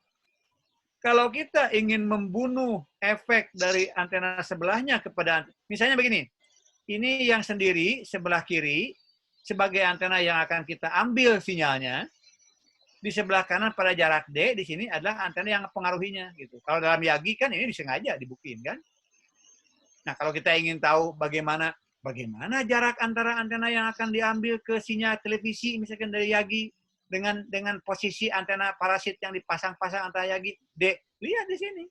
Kalau kita ingin membunuh efek dari antena sebelahnya kepada, misalnya begini, ini yang sendiri sebelah kiri sebagai antena yang akan kita ambil sinyalnya, di sebelah kanan pada jarak D di sini adalah antena yang pengaruhinya gitu. Kalau dalam Yagi kan ini disengaja dibuktiin kan. Nah, kalau kita ingin tahu bagaimana jarak antara antena yang akan diambil ke sinyal televisi misalkan dari Yagi dengan posisi antena parasit yang dipasang-pasang antara Yagi D, lihat di sini.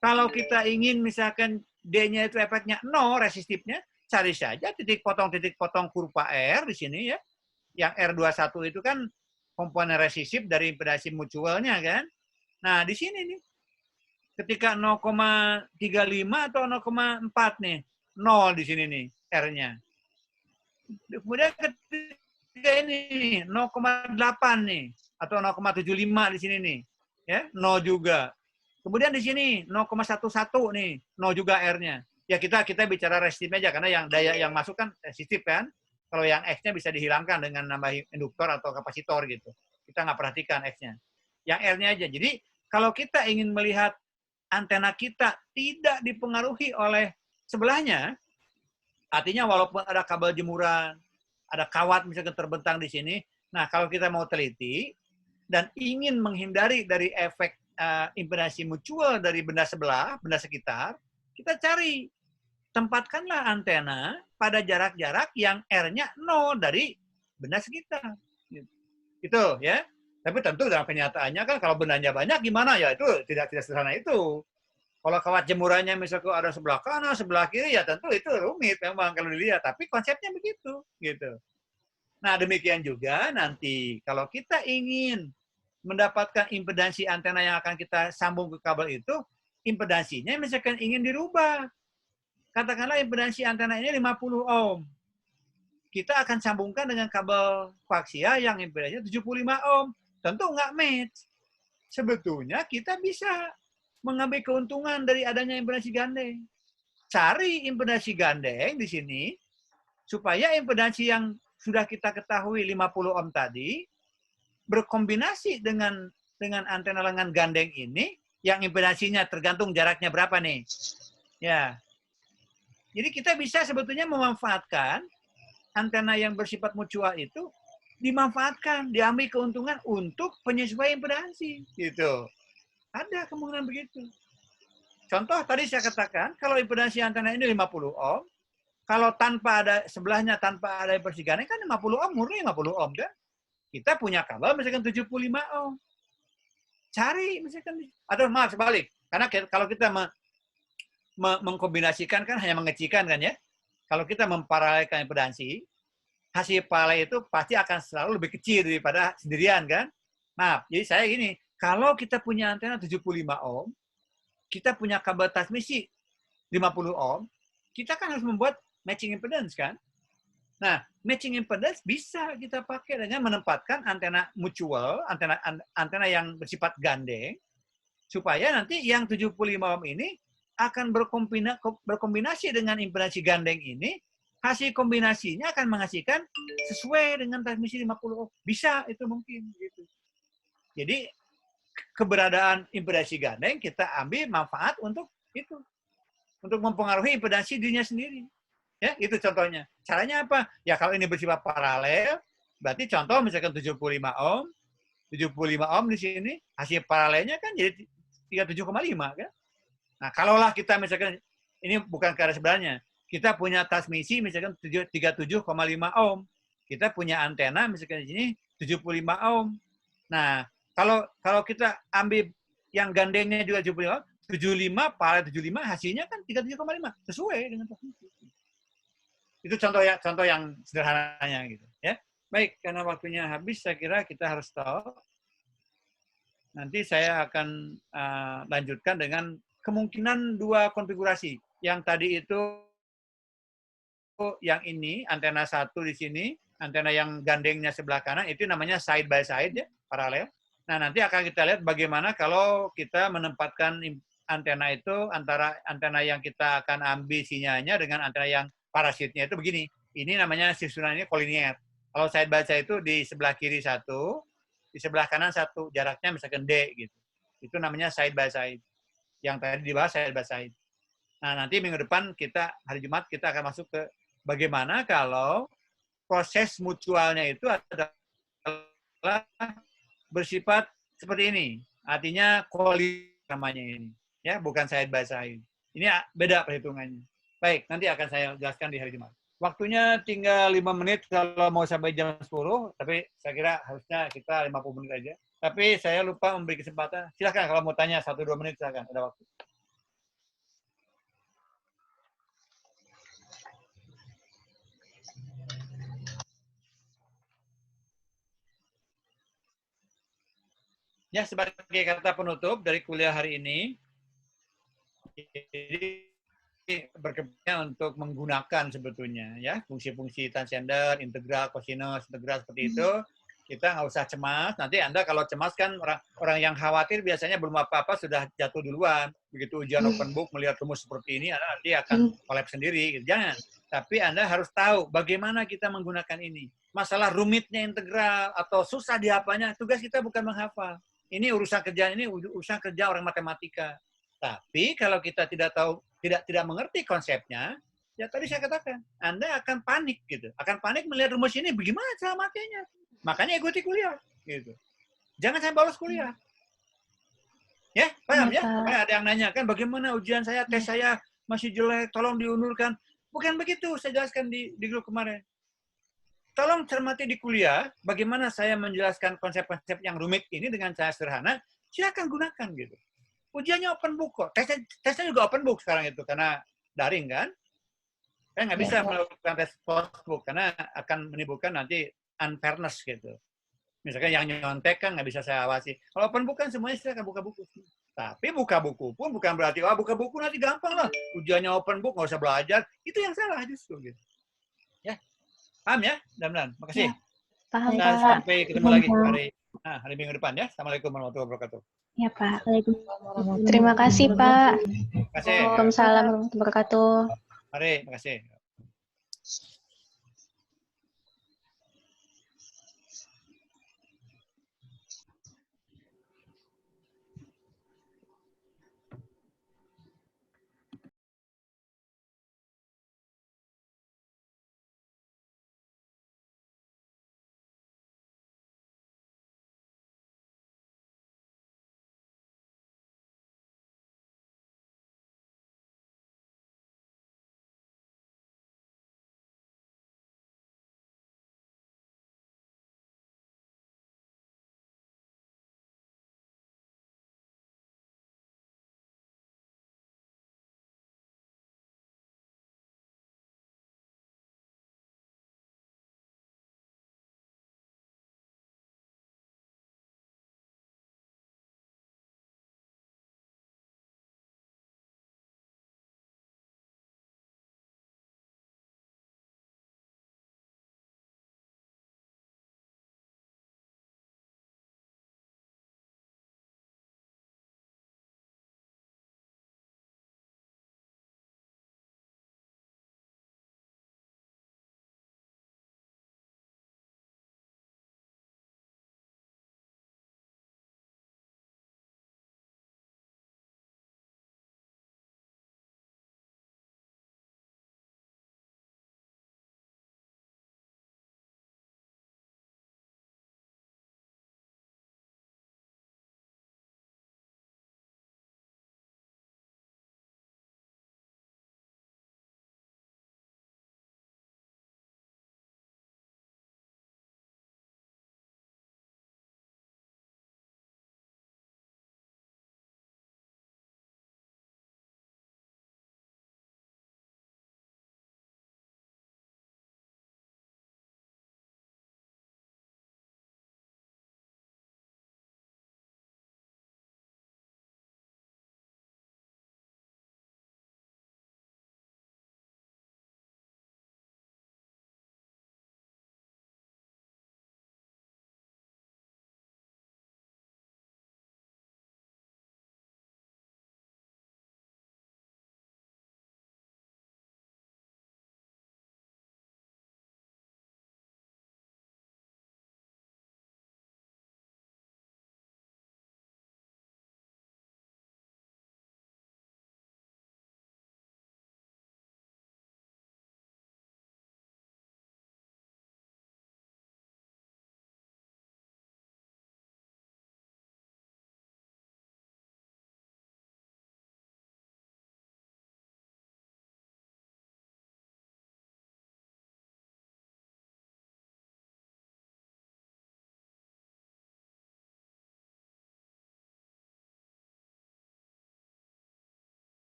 Kalau kita ingin misalkan D-nya itu efeknya 0 resistifnya, cari saja titik potong kurva R di sini ya. Yang R21 itu kan komponen resistif dari impedasi mutualnya kan. Nah, di sini nih ketika 0,35 atau 0,4 nih, 0 di sini nih R-nya. Kemudian ketika ini nih, 0,8 nih atau 0,75 di sini nih, ya 0 juga. Kemudian di sini 0,11 nih, 0 juga R-nya. Ya kita bicara resistif aja karena yang daya yang masuk kan resistif kan. Kalau yang X-nya bisa dihilangkan dengan nambah induktor atau kapasitor gitu. Kita nggak perhatikan X-nya. Yang R-nya aja. Jadi kalau kita ingin melihat antena kita tidak dipengaruhi oleh sebelahnya, artinya walaupun ada kabel jemuran, ada kawat misalkan terbentang di sini, nah kalau kita mau teliti dan ingin menghindari dari efek impedasi mutual dari benda sebelah, benda sekitar, kita cari, tempatkanlah antena pada jarak-jarak yang R-nya 0 dari benda sekitar. Itu ya. Tapi tentu dalam kenyataannya kan kalau bendanya banyak gimana ya itu tidak sederhana itu. Kalau kawat jemurannya misalnya ada sebelah kanan, sebelah kiri ya tentu itu rumit memang kalau dilihat. Tapi konsepnya begitu gitu. Nah demikian juga nanti kalau kita ingin mendapatkan impedansi antena yang akan kita sambung ke kabel itu, impedansinya misalkan ingin dirubah. Katakanlah impedansi antena ini 50 ohm. Kita akan sambungkan dengan kabel koaksial yang impedansinya 75 ohm. Tentu nggak match. Sebetulnya kita bisa mengambil keuntungan dari adanya impedansi gandeng. Cari impedansi gandeng di sini, supaya impedansi yang sudah kita ketahui 50 ohm tadi, berkombinasi dengan antena lengan gandeng ini, yang impedansinya tergantung jaraknya berapa nih. Ya. Jadi kita bisa sebetulnya memanfaatkan antena yang bersifat mutual itu, dimanfaatkan, diambil keuntungan untuk penyesuaian impedansi. Gitu. Ada kemungkinan begitu. Contoh tadi saya katakan, kalau impedansi antena ini 50 ohm, kalau tanpa ada sebelahnya, tanpa ada impedansi gandeng kan 50 ohm, murni 50 ohm kan? Kita punya kabel misalkan 75 ohm. cari misalkan, atau maaf sebalik, karena kalau kita mengkombinasikan kan hanya mengecikan kan ya. Kalau kita memparalelkan impedansi, hasil paralel itu pasti akan selalu lebih kecil daripada sendirian kan. Maaf, jadi saya gini, kalau kita punya antena 75 ohm, kita punya kabel transmisi 50 ohm, kita kan harus membuat matching impedance kan. Nah, matching impedance bisa kita pakai dengan menempatkan antena mutual, antena yang bersifat gandeng, supaya nanti yang 75 ohm ini akan berkombinasi dengan impedansi gandeng ini, hasil kombinasinya akan menghasilkan sesuai dengan transmisi 50 ohm. Bisa, itu mungkin. Gitu. Jadi, keberadaan impedansi gandeng kita ambil manfaat untuk itu. Untuk mempengaruhi impedansi dirinya sendiri. Ya, itu contohnya. Caranya apa? Ya kalau ini bersifat paralel, berarti contoh misalkan 75 ohm, 75 ohm di sini, hasil paralelnya kan jadi 37,5 kan? Nah, kalaulah kita misalkan, ini bukan ke arah sebenarnya, kita punya transmisi misalkan 37,5 ohm, kita punya antena misalkan di sini 75 ohm. Nah, kalau kita ambil yang gandengnya juga 75 ohm, 75 paralel 75 hasilnya kan 37,5, sesuai dengan transmisi. Itu contoh yang sederhananya gitu ya. Baik, karena waktunya habis saya kira kita harus stop. Nanti saya akan lanjutkan dengan kemungkinan dua konfigurasi. Yang tadi itu yang ini antena satu di sini, antena yang gandengnya sebelah kanan itu namanya side by side ya, paralel. Nah, nanti akan kita lihat bagaimana kalau kita menempatkan antena itu antara antena yang kita akan ambil sinyalnya dengan antena yang parasitnya itu begini. Ini namanya susunan ini kolinier. Kalau side by side itu di sebelah kiri satu, di sebelah kanan satu, jaraknya misalkan D gitu. Itu namanya side by side. Yang tadi dibahas side by side. Nah, nanti minggu depan kita hari Jumat kita akan masuk ke bagaimana kalau proses mutualnya itu adalah bersifat seperti ini. Artinya kolinier namanya ini. Ya, bukan side by side. Ini beda perhitungannya. Baik, nanti akan saya jelaskan di hari Jumat. Waktunya tinggal 5 menit kalau mau sampai jam 10, tapi saya kira harusnya kita 50 menit aja. Tapi saya lupa memberi kesempatan. Silakan kalau mau tanya 1-2 menit, silakan. Ada waktu. Ya, sebagai kata penutup dari kuliah hari ini, jadi berkepentingan untuk menggunakan sebetulnya ya fungsi-fungsi transcender, integral, kosinus, integral seperti itu. Kita nggak usah cemas. Nanti Anda kalau cemas kan orang yang khawatir biasanya belum apa-apa sudah jatuh duluan. Begitu ujian open book melihat rumus seperti ini, Anda nanti akan kolaps sendiri. Jangan. Tapi Anda harus tahu bagaimana kita menggunakan ini. Masalah rumitnya integral atau susah dihafalnya, tugas kita bukan menghafal. Ini urusan kerja orang matematika. Tapi kalau kita tidak tahu, tidak mengerti konsepnya, ya tadi saya katakan, Anda akan panik gitu. Akan panik melihat rumus ini, bagaimana cara makainya? makanya ikuti kuliah gitu. Jangan sampai bolos kuliah. Ya, paham ya? Makanya ada yang nanya kan bagaimana ujian saya, tes saya masih jelek, tolong diundurkan. Bukan begitu, saya jelaskan di grup kemarin. Tolong cermati di kuliah bagaimana saya menjelaskan konsep-konsep yang rumit ini dengan cara sederhana, silakan gunakan gitu. Ujiannya open book kok. Tesnya juga open book sekarang itu karena daring kan. Saya nggak bisa melakukan tes postbook karena akan menimbulkan nanti unfairness gitu. Misalkan yang nyontek kan nggak bisa saya awasi. Kalau open book kan semuanya saya akan buka buku. Tapi buka buku pun bukan berarti buka buku nanti gampang lah. Ujiannya open book nggak usah belajar. Itu yang salah justru gitu. Ya, paham ya? Mudah-mudahan. Makasih. Ya, paham Dan Pak. sampai ketemu lagi hari minggu depan ya. Assalamualaikum warahmatullahi wabarakatuh. Ya Pak. Terima kasih Pak. Terima kasih. Waalaikumsalam warahmatullahi wabarakatuh. Mari, terima kasih.